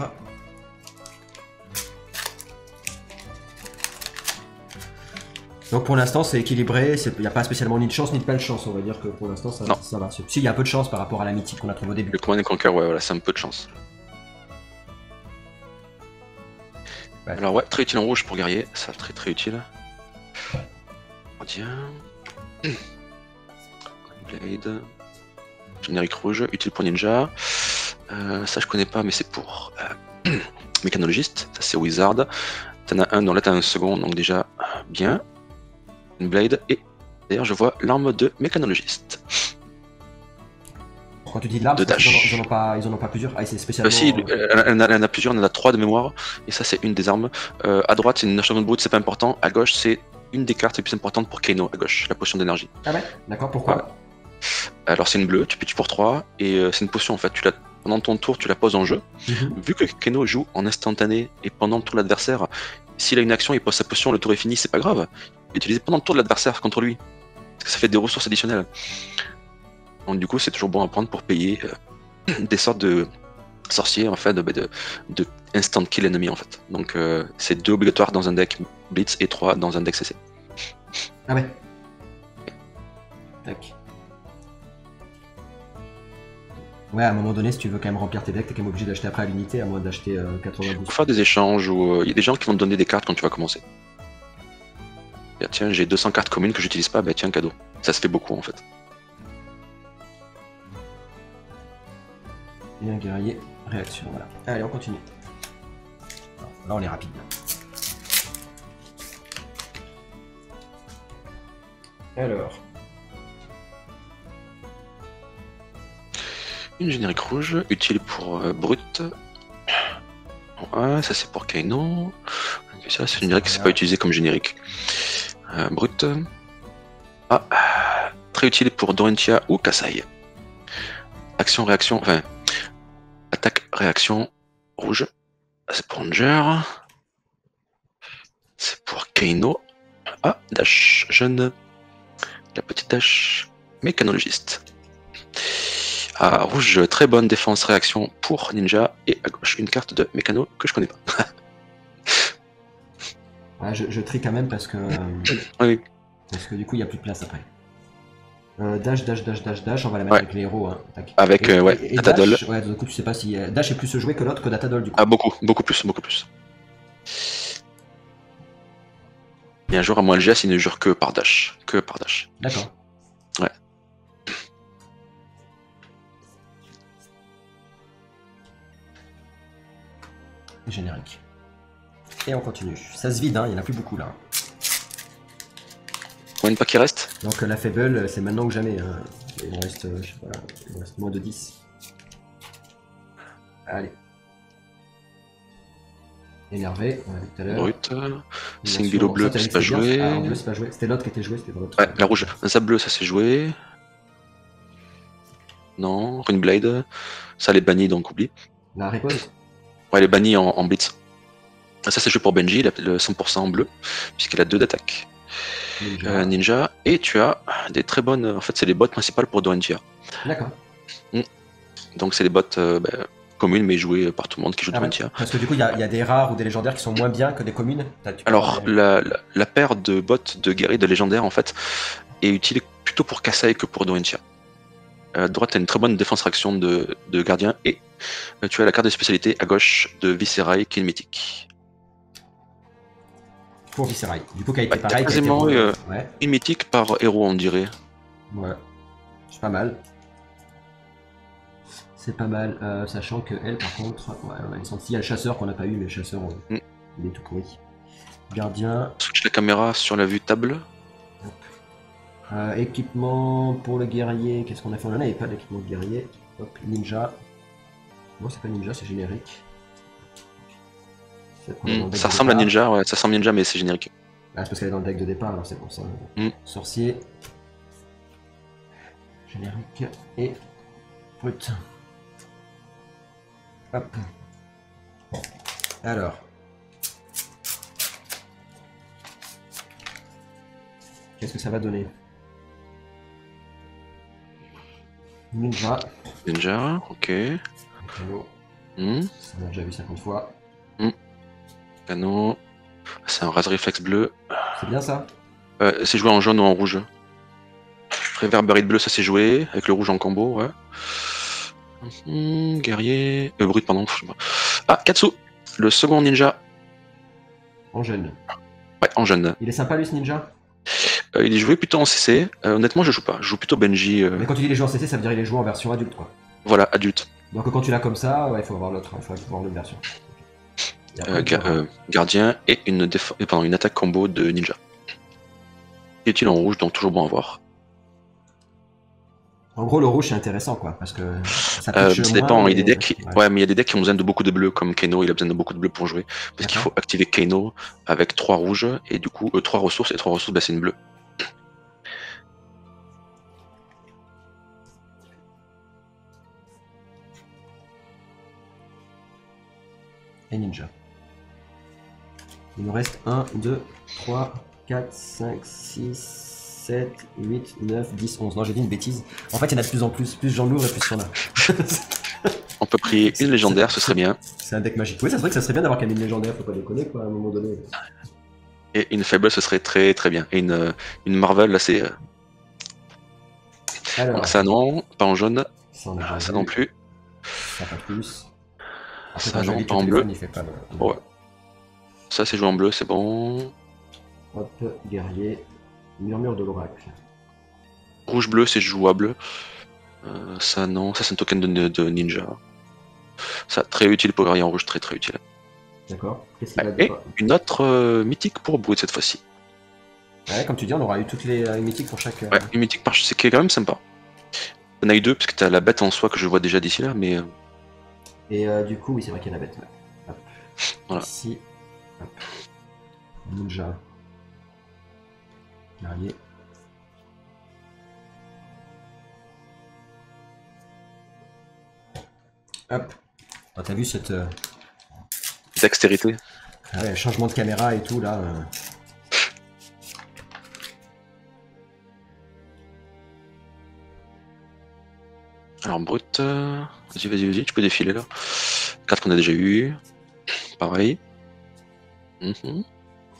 Donc pour l'instant c'est équilibré, il n'y a pas spécialement ni de chance ni de pas de chance, on va dire que pour l'instant ça va. Si, il y a un peu de chance par rapport à la mythique qu'on a trouvé au début. Le Command & Conquer, ouais, voilà, c'est un peu de chance. Ouais. Alors ouais, très utile en rouge pour guerrier, ça très très utile. Tiens. Blade. Générique rouge, utile pour ninja. Ça je connais pas, mais c'est pour mécanologiste, ça c'est wizard. T'en as un, donc là t'as un second, donc déjà bien. Une blade, et d'ailleurs je vois l'arme de mécanologiste. Quand tu dis l'arme, De dash. ils en ont pas plusieurs. Ah, c'est spécialement. Si, elle en a plusieurs, elle en a 3 de mémoire, et ça c'est une des armes. À droite c'est une Nation of Brute, c'est pas important. À gauche c'est une des cartes les plus importantes pour Kano, à gauche, la potion d'énergie. Ah ouais, d'accord, pourquoi? Ouais. Alors c'est une bleue, tu peux tuer pour 3, et c'est une potion en fait, pendant ton tour tu la poses en jeu. Vu que Kano joue en instantané, et pendant le tour de l'adversaire, s'il a une action, il pose sa potion, le tour est fini, c'est pas grave. Il peut l'utiliser pendant le tour de l'adversaire contre lui, parce que ça fait des ressources additionnelles. Donc du coup c'est toujours bon à prendre pour payer des sortes de sorciers en fait, de instant kill ennemi en fait. Donc c'est 2 obligatoires dans un deck Blitz et 3 dans un deck CC. Ah ouais. Tac. Ouais, à un moment donné, si tu veux quand même remplir tes decks, t'es quand même obligé d'acheter après à l'unité, à moins d'acheter 80 Pour boosts. faire des échanges, ou il y a des gens qui vont te donner des cartes quand tu vas commencer. Et, tiens, j'ai 200 cartes communes que j'utilise pas, bah tiens, cadeau. Ça se fait beaucoup en fait. Et un guerrier, réaction, voilà. Allez, on continue. Là, on est rapide. Alors. Une générique rouge, utile pour brut. Ouais, ça c'est pour Kaino. Ça c'est générique, c'est pas utilisé comme générique. Brut. Ah, très utile pour Dorentia ou Kassai. Action, réaction, enfin, attaque, réaction, rouge. C'est pour Ranger. C'est pour Kaino. Ah, dash, jeune. La petite dash, mécanologiste. À rouge, très bonne défense réaction pour ninja, et à gauche une carte de mécano que je connais pas. Ouais, je trie quand même parce que. Oui. Parce que du coup il n'y a plus de place après. Dash, on va la mettre avec les héros. Hein. Avec Datadol. Dash, ouais, du coup tu sais pas si Dash est plus joué que l'autre que Datadol du coup. Ah beaucoup plus. Et un joueur à moins LGS, il ne jure que par Dash. D'accord. Ouais. Générique. Et on continue. Ça se vide, hein, il n'y en a plus beaucoup là. Combien de packs il reste? Donc la Fable, c'est maintenant que jamais. Hein. Il me reste, je sais pas, il me reste moins de 10. Allez. Énervé, on l'a vu tout à l'heure. Brut. 5 bilots bleus, c'est pas joué. Ah, en bleu, c'est pas joué. C'était l'autre qui était joué, c'était l'autre. Ouais, la rouge. Un sable bleu, ça c'est joué. Non, Runeblade. Ça, elle est bannie, donc oublie. La répose. Ouais, elle est bannie en blitz. Ça, c'est joué pour Benji, il a le 100% en bleu, puisqu'il a 2 d'attaque. Ninja. Et tu as des très bonnes. En fait, c'est les bots principales pour Dorantia. D'accord. Donc, c'est les bots communes, mais jouées par tout le monde qui joue Dorantia. Parce que du coup, il y a des rares ou des légendaires qui sont moins bien que des communes. Alors, la paire de bots de guerrier de légendaire, en fait, est utile plutôt pour Kassai que pour Dorantia. À droite, tu as une très bonne défense réaction de gardien, et tu as la carte de spécialité à gauche de Viscerai qui est une mythique. Pour Viscerai. Du coup, qui a été Ouais, pareil. quasiment une mythique par héros, on dirait. Ouais, c'est pas mal. C'est pas mal, sachant que elle, par contre, ouais, on a une senti. Il y a le chasseur qu'on n'a pas eu, mais le chasseur, il est tout pourri. Gardien. Switch la caméra sur la vue table. Équipement pour le guerrier, qu'est-ce qu'on a fait? On n'en avait pas d'équipement de guerrier. Hop, ninja. Bon, c'est pas ninja, c'est générique. Ça ressemble à ninja, ouais, ça ressemble à ninja, mais c'est générique. Ah, c'est parce qu'elle est dans le deck de départ, alors c'est pour ça. Sorcier. Générique et brut. Hop. Alors. Qu'est-ce que ça va donner? Ninja. Ninja, ok. Ça on a déjà vu 50 fois. Canon. C'est un Razor Reflex bleu. C'est bien ça? C'est joué en jaune ou en rouge. Réverbérite bleu, ça c'est joué, avec le rouge en combo, ouais. Guerrier. Brut, pardon. Ah, Katsu, le second ninja. En jeune. Ouais, en jeune. Il est sympa lui ce ninja? Il est joué plutôt en CC. Honnêtement, je joue pas. Je joue plutôt Benji. Mais quand tu dis les joueurs en CC, ça veut dire qu'il est joué en version adulte, quoi. Voilà, adulte. Donc quand tu l'as comme ça, ouais, il faut avoir l'autre, il faut avoir l'autre version. Gardien et une attaque combo de ninja. Est-il en rouge, donc toujours bon à voir. En gros, le rouge c'est intéressant, quoi, parce que ça dépend. Il y a des decks, ouais, mais il y a des decks qui ont besoin de beaucoup de bleu, comme Kano, il a besoin de beaucoup de bleu pour jouer, parce qu'il faut activer Kano avec 3 rouges et du coup 3 ressources, et 3 ressources, bah, c'est une bleue. Et ninja. Il nous reste 1, 2, 3, 4, 5, 6, 7, 8, 9, 10, 11. Non, j'ai dit une bêtise. En fait, il y en a de plus en plus. Plus j'en ouvre et plus il y en a. On peut prier une légendaire, ce serait bien. C'est un deck magique. Oui, c'est vrai que ça serait bien d'avoir quand même une légendaire, faut pas déconner, quoi, à un moment donné. Et une faible, ce serait très très bien. Et une Marvel, là, c'est. Alors, ça non, pas en jaune. Ça non plus. Ça pas plus. Ça non, pas en bleu. Ouais. Ça c'est joué en bleu, c'est bon. Hop, guerrier. Murmure de l'oracle. Rouge-bleu, c'est jouable. Ça non, ça c'est un token de ninja. Ça très utile pour guerrier en rouge, très très utile. D'accord. Et une autre mythique pour Brut cette fois-ci. Ouais, comme tu dis, on aura eu toutes les mythiques pour chaque. Ouais, une mythique par c'est qui est quand même sympa. On a eu 2 parce que t'as la bête en soi que je vois déjà d'ici là, mais. Et du coup, oui, c'est vrai qu'il y a la bête. Ouais. Hop. Voilà. Ici. Hop. Ninja. Guerrier. Hop. Ah, t'as vu cette. Dextérité. Ah ouais, changement de caméra et tout là. Alors Brut, vas-y, tu peux défiler là. Carte qu'on a déjà eu. Pareil.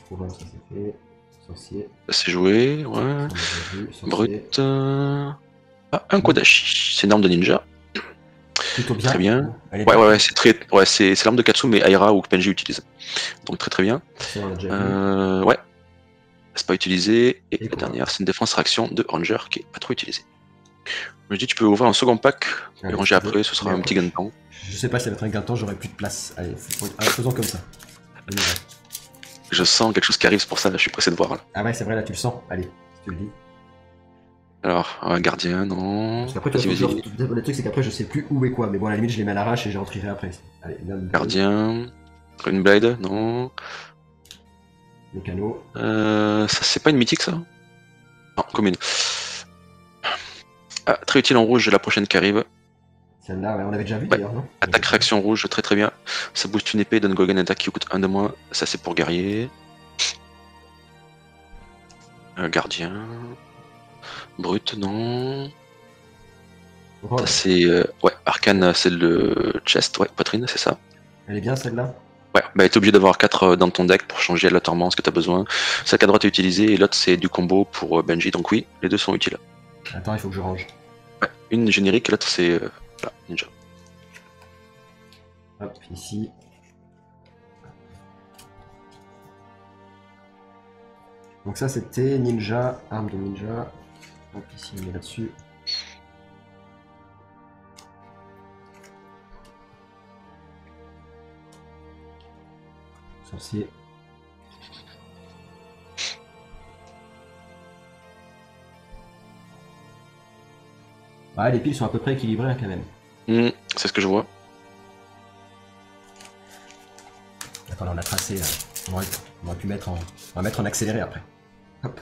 Province, ça c'est fait. Sorcier. C'est joué, ouais. Brut. Ah, un Kodashi. C'est une arme de ninja. Plutôt bien. Très bien. Ouais, c'est très. Ouais, c'est l'arme de Katsu, mais Aira ou Kenji utilise. Donc très bien. Ouais. C'est pas utilisé. Et la dernière, c'est une défense réaction de Ranger qui est pas trop utilisée. Je me dis, tu peux ouvrir un second pack et ranger après, ce sera un petit gain de temps. Je sais pas si ça va être un gain de temps, j'aurai plus de place. Allez, faisons comme ça. Je sens quelque chose qui arrive, c'est pour ça, là, je suis pressé de voir. Là. Ah ouais, c'est vrai, là, tu le sens. Allez, Si tu le dis. Alors, un gardien, non. Parce qu'après, Vas-y, vas-y. le truc, c'est qu'après, je sais plus où et quoi. Mais bon, à la limite, je les mets à l'arrache et j'en trierai après. Allez, Gardien. Une blade, non. Mécano. Ça, c'est pas une mythique, ça? Non, commune. Ah, très utile en rouge, la prochaine qui arrive. Celle-là, ouais, on l'avait déjà vu Ouais. d'ailleurs, non? Attaque réaction rouge, très très bien. Ça booste une épée, donne Gogan attaque qui coûte 1 de moins. Ça, c'est pour guerrier. Gardien. Brut, non. Oh, Ça, c'est. Ouais, arcane, c'est le chest, ouais, poitrine, c'est ça. elle est bien celle-là? Ouais, bah t'es obligé d'avoir 4 dans ton deck pour changer aléatoirement ce que t'as besoin. Celle à droite est utilisée et l'autre c'est du combo pour Benji, donc oui, les deux sont utiles. Attends, il faut que je range. Ouais, une générique et l'autre c'est voilà, ninja. Hop, ici. Donc ça, c'était ninja, arme de ninja. Donc ici, on est là-dessus. Sorcier. Ouais, les piles sont à peu près équilibrées hein, quand même. C'est ce que je vois. Attends, là, on a tracé. On aurait pu mettre en... On va mettre en accéléré après. Hop.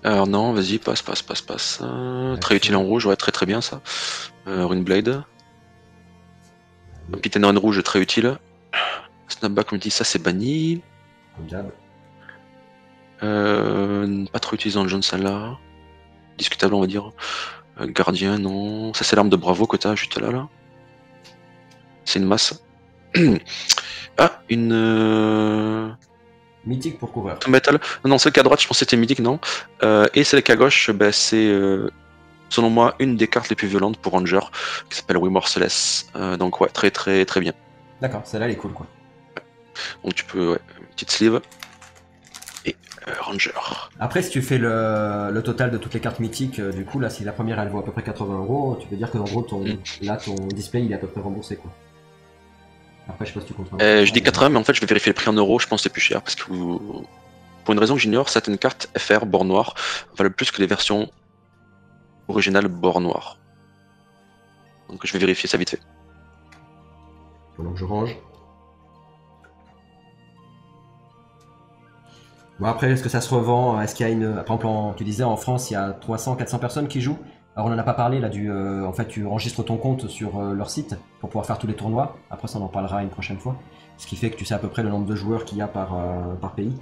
Alors non, vas-y, passe. Très utile en rouge, ouais, très très bien ça. Runeblade. Capitaine Rune rouge, très utile. Snapback, comme dit, ça c'est banni. Jab. Pas trop utilisé dans le jaune celle-là. Discutable, on va dire. Gardien, non. Ça c'est l'arme de Bravo que t'as juste là. C'est une masse. Ah, une. Mythique pour couvert. Metal. Non, celle qui est à droite, je pense que c'était mythique, non. Et celle qui est à gauche, bah, c'est selon moi une des cartes les plus violentes pour Ranger, qui s'appelle Remorseless. Donc ouais, très très très bien. D'accord, celle-là elle est cool quoi. Donc tu peux, ouais, une petite sleeve. Et Ranger. Après, si tu fais le total de toutes les cartes mythiques, du coup, là, si la première elle vaut à peu près 80 €, tu peux dire que en gros, là, ton display il est à peu près remboursé quoi. Après, je sais pas si tu comptes. Je dis 80, mais en fait, je vais vérifier le prix en euros. Je pense que c'est plus cher parce que pour une raison que j'ignore, certaines cartes FR bord noir valent plus que les versions originales bord noir. Donc je vais vérifier ça vite fait. Pendant que je range. Bon, après, est-ce que ça se revend? Est-ce qu'il y a une. Par exemple, tu disais en France, il y a 300-400 personnes qui jouent. Alors, on en a pas parlé là du. En fait, tu enregistres ton compte sur leur site pour pouvoir faire tous les tournois. Après, ça, on en parlera une prochaine fois. Ce qui fait que tu sais à peu près le nombre de joueurs qu'il y a par pays.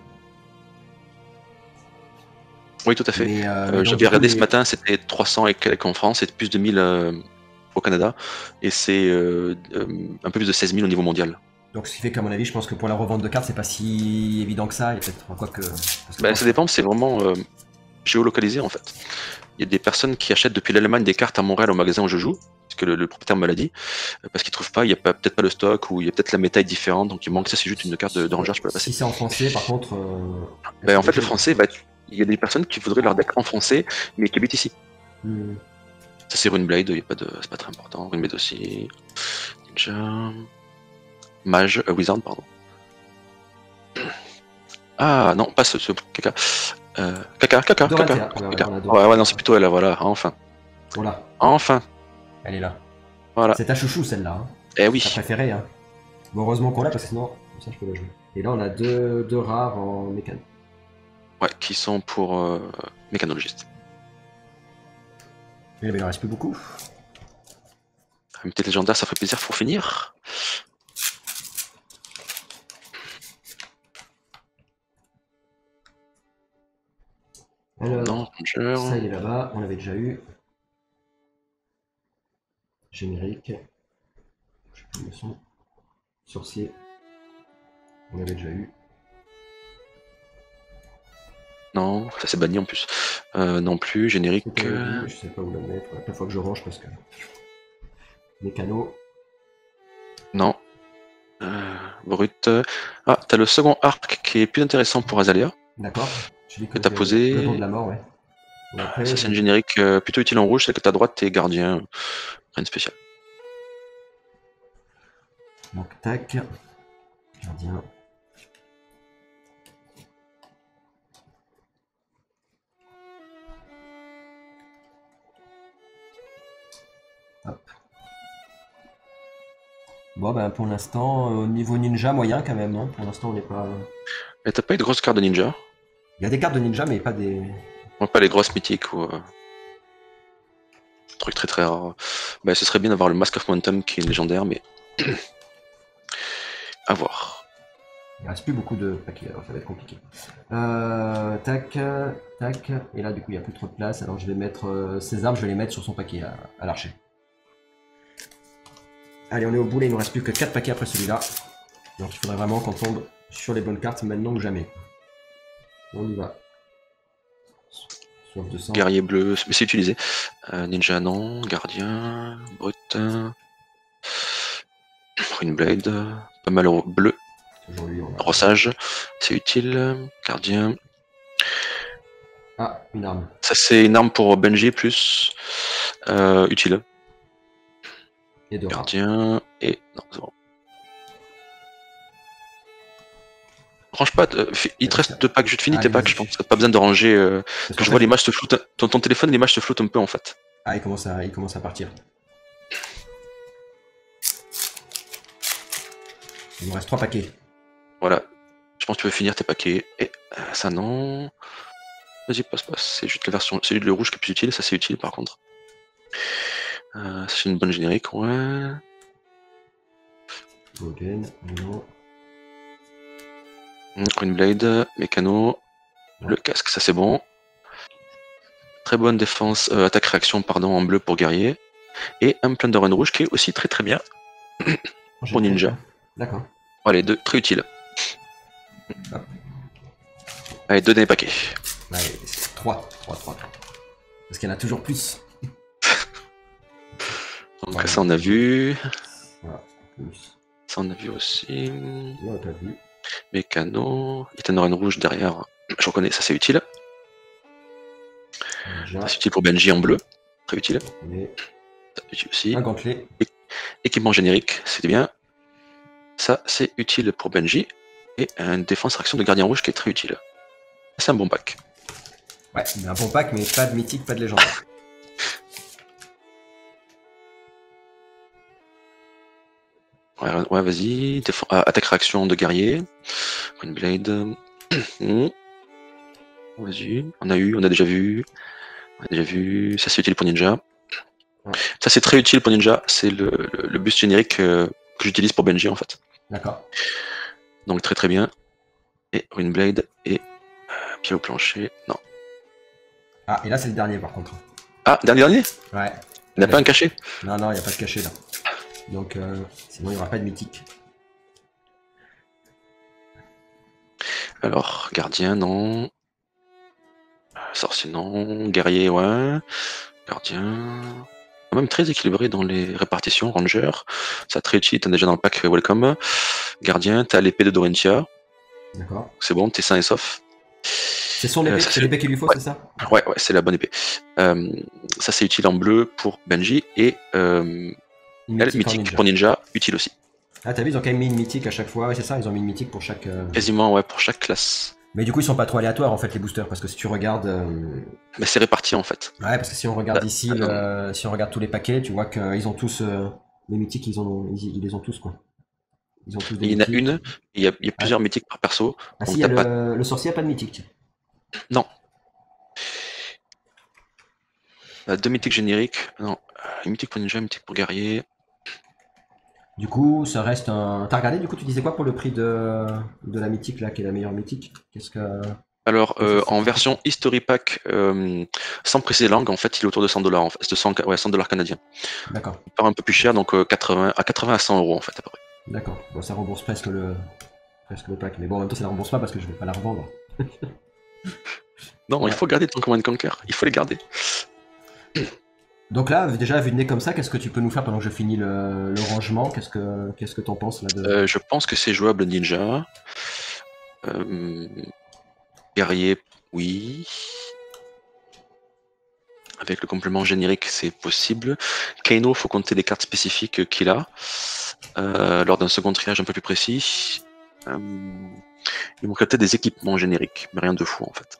Oui, tout à fait. Mais J'avais regardé ce matin, c'était 300 et quelques en France, et plus de 1000 au Canada, et c'est un peu plus de 16 000 au niveau mondial. Donc, ce qui fait qu'à mon avis, je pense que pour la revente de cartes, c'est pas si évident que ça. Et peut-être quoi que. Ça dépend, c'est vraiment géolocalisé en fait. Il y a des personnes qui achètent depuis l'Allemagne des cartes à Montréal au magasin où je joue, parce que le propriétaire me l'a dit, parce qu'ils trouvent pas, il y a peut-être pas le stock, ou il y a peut-être la méta est différente, donc il manque ça, c'est juste une carte de ranger, je peux la passer. Si c'est en français, par contre. En fait, le français, il y a des personnes qui voudraient leur deck en français, mais qui habitent ici. Ça c'est Runeblade, c'est pas très important. Runeblade aussi. Ninja. Mage, Wizard, pardon. Ah non, pas ce caca. Caca. Ouais, non, c'est plutôt elle, voilà, enfin. Voilà. Enfin. Elle est là. Voilà. C'est ta chouchou celle-là. Hein. Eh oui. Ta préférée. Hein. Bon, heureusement qu'on l'a parce que sinon, comme ça je peux la jouer. Et là, on a deux rares en mécano. Ouais, qui sont pour mécanologiste. Et il en reste plus beaucoup. Une petite légendaire, ça ferait plaisir pour finir. Alors, non, ça il est là-bas, on l'avait déjà eu. Générique. Je sais plus le son. Sorcier. On l'avait déjà eu. Non, ça c'est banni en plus. Non plus, générique. Je sais pas où la mettre. La fois que je range parce que. Mécano. Non. Brut. Ah, t'as le second arc qui est plus intéressant pour Azalia. D'accord. Que t'as posé. Le don de la mort, ouais. Après, ça c'est une générique plutôt utile en rouge, c'est que t'as droite t'es gardien. Rien de spécial. Donc tac. Gardien. Bon, ben pour l'instant, au niveau ninja, moyen quand même, non? Pour l'instant, on n'est pas. Et t'as pas eu de grosses cartes de ninja? Il y a des cartes de ninja, mais pas des. Ouais, pas les grosses mythiques ou trucs très très rares. Bah, ce serait bien d'avoir le Mask of Momentum qui est légendaire, mais à voir. Il reste plus beaucoup de paquets, alors ça va être compliqué. Tac, tac. Et là, du coup, il n'y a plus trop de place. Alors, je vais mettre ces armes, je vais les mettre sur son paquet à l'archer. Allez, on est au bout, là, il nous reste plus que 4 paquets après celui-là. Donc, il faudrait vraiment qu'on tombe sur les bonnes cartes maintenant ou jamais. On y va. Soif de sang. Guerrier bleu, mais c'est utilisé. Ninja non, gardien, brut, Runeblade, pas mal au bleu. Toujours lui, on va. Brossage, c'est utile. Gardien. Ah, une arme. Ça c'est une arme pour Benji plus utile. Et deux rares. Gardien et. Non, c'est bon. Range pas, il te reste 2 packs, je te finis tes packs, je pense. T'as pas besoin de ranger. Parce que je vois l'image se floute. Ton téléphone, l'image se floute un peu en fait. Ah, il commence à partir. Il nous reste 3 paquets. Voilà. Je pense que tu veux finir tes paquets. Et ça non. Vas-y, passe. C'est juste la version. C'est le rouge qui est plus utile, ça c'est utile par contre. C'est une bonne générique, ouais. Golden, non. Runeblade, mécano, le casque, ça c'est bon. Très bonne défense, attaque-réaction, pardon, en bleu pour guerrier. Et un Plunder Run rouge qui est aussi très très bien pour ninja. D'accord. Allez, deux, très utile. Allez, deux derniers paquets. Allez, 3. Parce qu'il y en a toujours plus. Donc voilà. Ça on a vu. Voilà, plus. Ça on a vu aussi. Là, t'as vu. Mécano, Ethan Run rouge derrière. Je reconnais, ça c'est utile. Ça c'est utile pour Benji en bleu. Très utile. Ça c'est utile aussi. Un gantelet. Équipement générique, c'était bien. Ça c'est utile pour Benji. Et une défense réaction de gardien rouge qui est très utile. C'est un bon pack. Ouais, mais un bon pack, mais pas de mythique, pas de légendaire. Ouais, vas-y. Attaque réaction de guerrier. Runeblade. Vas-y. On a déjà vu. Ça c'est utile pour ninja. Ouais. Ça c'est très utile pour ninja. C'est le boost générique que j'utilise pour Benji en fait. D'accord. Donc très très bien. Et Runeblade et pied au plancher. Non. Ah, et là c'est le dernier par contre. Ah, dernier. Ouais. Il n'y a pas un cachet? Non, il n'y a pas de cachet là. Donc sinon il n'y aura pas de mythique. Alors, gardien, non. Sorcier, non. Guerrier, ouais. Gardien. Quand même très équilibré dans les répartitions. Ranger, ça très utile, t'as déjà dans le pack Welcome. Gardien, t'as l'épée de Dorentia. D'accord. C'est bon, t'es sain et sauf. C'est son épée, c'est l'épée qu'il lui faut, ouais. C'est ça? Ouais, c'est la bonne épée. Ça c'est utile en bleu pour Benji et mythique pour ninja, utile aussi. Ah, t'as vu, ils ont quand même mis une mythique à chaque fois, ouais, c'est ça, ils ont mis une mythique pour chaque. Quasiment, ouais, pour chaque classe. Mais du coup, ils sont pas trop aléatoires en fait, les boosters, parce que si tu regardes. Mais c'est réparti en fait. Ouais, parce que si on regarde ici, si on regarde tous les paquets, tu vois qu'ils ont tous. Les mythiques, ils les ont tous, quoi. Ils ont tous des mythiques. Il y en a une, il y a plusieurs mythiques par perso. Ah, si, le sorcier a pas de mythique. Non. 2 mythiques génériques. Non. Une mythique pour ninja, une mythique pour guerrier. Du coup, ça reste un. T'as regardé, du coup, tu disais quoi pour le prix de la mythique, là, qui est la meilleure mythique? Qu'est-ce que. Alors, en version History Pack, sans préciser langue, en fait, il est autour de 100 $, en fait, de 100 $ canadiens. D'accord. Il part un peu plus cher, donc 80 à 100 €, en fait, à peu près. D'accord. Bon, ça rembourse presque le pack. Mais bon, en même temps, ça ne rembourse pas parce que je vais pas la revendre. Non, ouais. Il faut garder ton Command & Conquer. Il faut les garder. Donc là, déjà, vu de nez comme ça, qu'est-ce que tu peux nous faire pendant que je finis le rangement? Qu'est-ce que t'en penses là de... Je pense que c'est jouable ninja. Guerrier, oui. Avec le complément générique, c'est possible. Kaino, faut compter les cartes spécifiques qu'il a. Lors d'un second triage un peu plus précis. Il manquerait peut-être des équipements génériques, mais rien de fou en fait.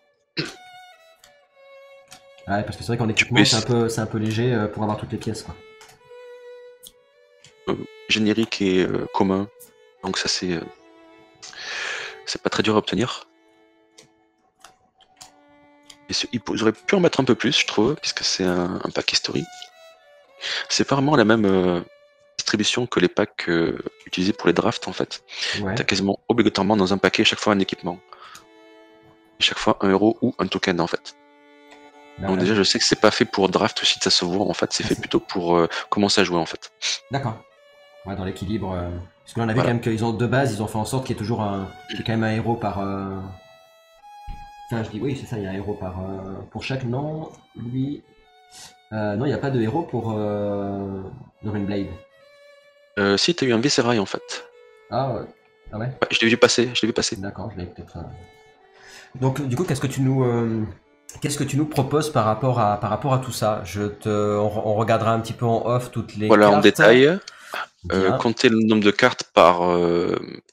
Ouais, parce que c'est vrai qu'en équipement, c'est un peu léger pour avoir toutes les pièces, quoi. générique et commun. Donc ça c'est pas très dur à obtenir. Et ils auraient pu en mettre un peu plus, je trouve, puisque c'est un pack history. C'est pas vraiment la même distribution que les packs utilisés pour les drafts en fait. Ouais. T'as quasiment obligatoirement dans un paquet chaque fois un équipement. Et chaque fois un héros ou un token en fait. Bah Donc ouais. déjà je sais que c'est pas fait pour draft aussi de sa sauvevoir en fait, c'est fait plutôt pour commencer à jouer en fait. D'accord. Ouais, dans l'équilibre. Parce que là, on a vu Voilà. quand même qu'ils ont de base, ils ont fait en sorte qu'il y ait toujours qu'il y ait quand même un héros par. Enfin, je dis oui, c'est ça, il y a un héros par pour chaque. Non, lui. Non, il n'y a pas de héros pour Northern Blade. Si t'as eu un Viserai en fait. Ah, ah ouais. Ouais, je l'ai vu passer, je l'ai vu passer. D'accord, je l'ai peut-être. Donc, du coup, qu'est-ce que tu nous proposes par rapport à tout ça? On regardera un petit peu en off toutes les Voilà en cartes. détail. Bien. Compter le nombre de cartes par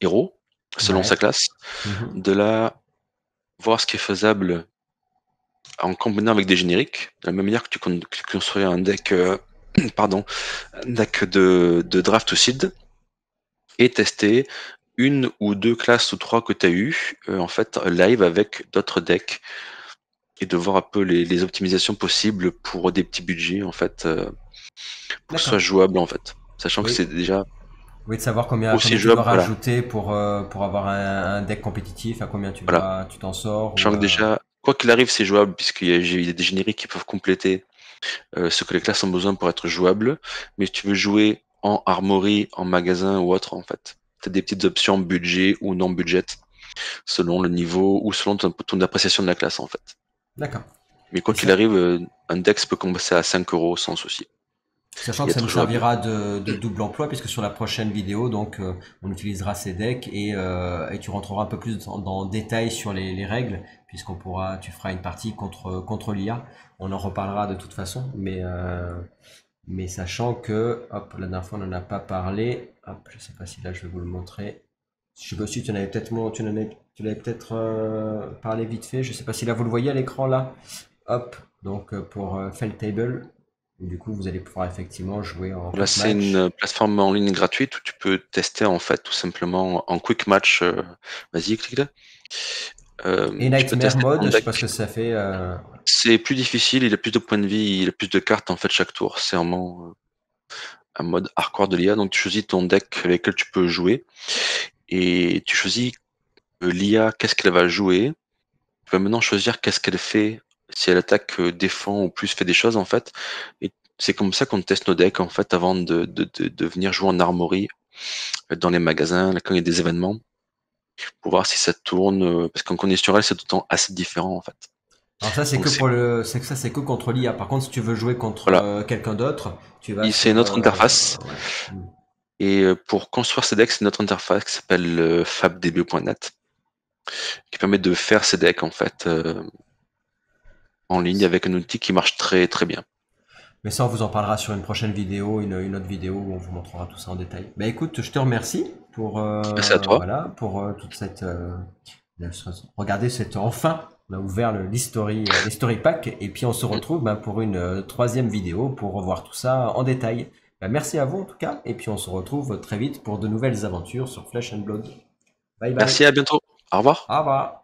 héros, selon sa Ouais. classe. Mhm. De là, voir ce qui est faisable en combinant avec des génériques, de la même manière que tu construis un deck, pardon, un deck de draft ou seed, et tester une ou deux classes ou trois que tu as eu en fait live avec d'autres decks et de voir un peu les optimisations possibles pour des petits budgets en fait pour que ce soit D'accord. jouable en fait, sachant que Oui. c'est déjà Oui, de savoir aussi combien tu dois jouable, voilà, rajouter pour avoir un deck compétitif, à combien voilà. tu t'en sors ou Sachant que déjà, quoi qu'il arrive, c'est jouable il y a des génériques qui peuvent compléter ce que les classes ont besoin pour être jouables. Mais si tu veux jouer en armory, en magasin ou autre, en fait, tu as des petites options budget ou non budget selon le niveau ou selon ton appréciation de la classe, en fait. D'accord. Mais quoi Et qu'il arrive, un dex peut commencer à 5 euros sans souci sachant et que ça nous être jouable. servira de double emploi, puisque sur la prochaine vidéo, donc, on utilisera ces decks et tu rentreras un peu plus dans détail sur les règles, tu feras une partie contre l'IA. On en reparlera de toute façon, mais sachant que, hop, la dernière fois on n'en a pas parlé, hop, je sais pas si là je vais vous le montrer. Je sais pas si tu en avais peut-être, tu l'avais peut-être parlé vite fait, je sais pas si là vous le voyez à l'écran là. Hop, donc pour Feltable, du coup vous allez pouvoir effectivement jouer en Là, quick c'est match. une plateforme en ligne gratuite où tu peux tester en fait tout simplement en quick match. Vas-y, clique là. Et Tu peux Nightmare tester Mode, ton je sais deck. pas ce que ça fait. C'est plus difficile, il a plus de points de vie, il a plus de cartes en fait chaque tour. C'est vraiment un mode hardcore de l'IA. Donc tu choisis ton deck avec lequel tu peux jouer et tu choisis l'IA, qu'est-ce qu'elle va jouer. Tu vas maintenant choisir qu'est-ce qu'elle fait, si elle attaque, défend ou plus fait des choses en fait. Et c'est comme ça qu'on teste nos decks en fait avant de venir jouer en armory dans les magasins, là, quand il y a des événements, pour voir si ça tourne. Parce qu'en conditionnel, c'est tout le temps assez différent en fait. Alors ça c'est Donc que c'est pour c'est que ça c'est que contre l'IA. Par contre, si tu veux jouer contre voilà. quelqu'un d'autre, tu vas C'est sur notre interface. ouais. Hmm. Et pour construire ces decks, c'est notre interface qui s'appelle fabdb.net, qui permet de faire ces decks en fait en ligne avec un outil qui marche très très bien. Mais ça, on vous en parlera sur une prochaine vidéo, une autre vidéo où on vous montrera tout ça en détail. Bah écoute, je te remercie pour Merci à toi. voilà toute cette regardez cette enfin on a ouvert l'history pack et puis on se retrouve pour une troisième vidéo pour revoir tout ça en détail. Bah, merci à vous en tout cas et puis on se retrouve très vite pour de nouvelles aventures sur Flesh and Blood. Bye bye. Merci, à bientôt. Au revoir. Au revoir.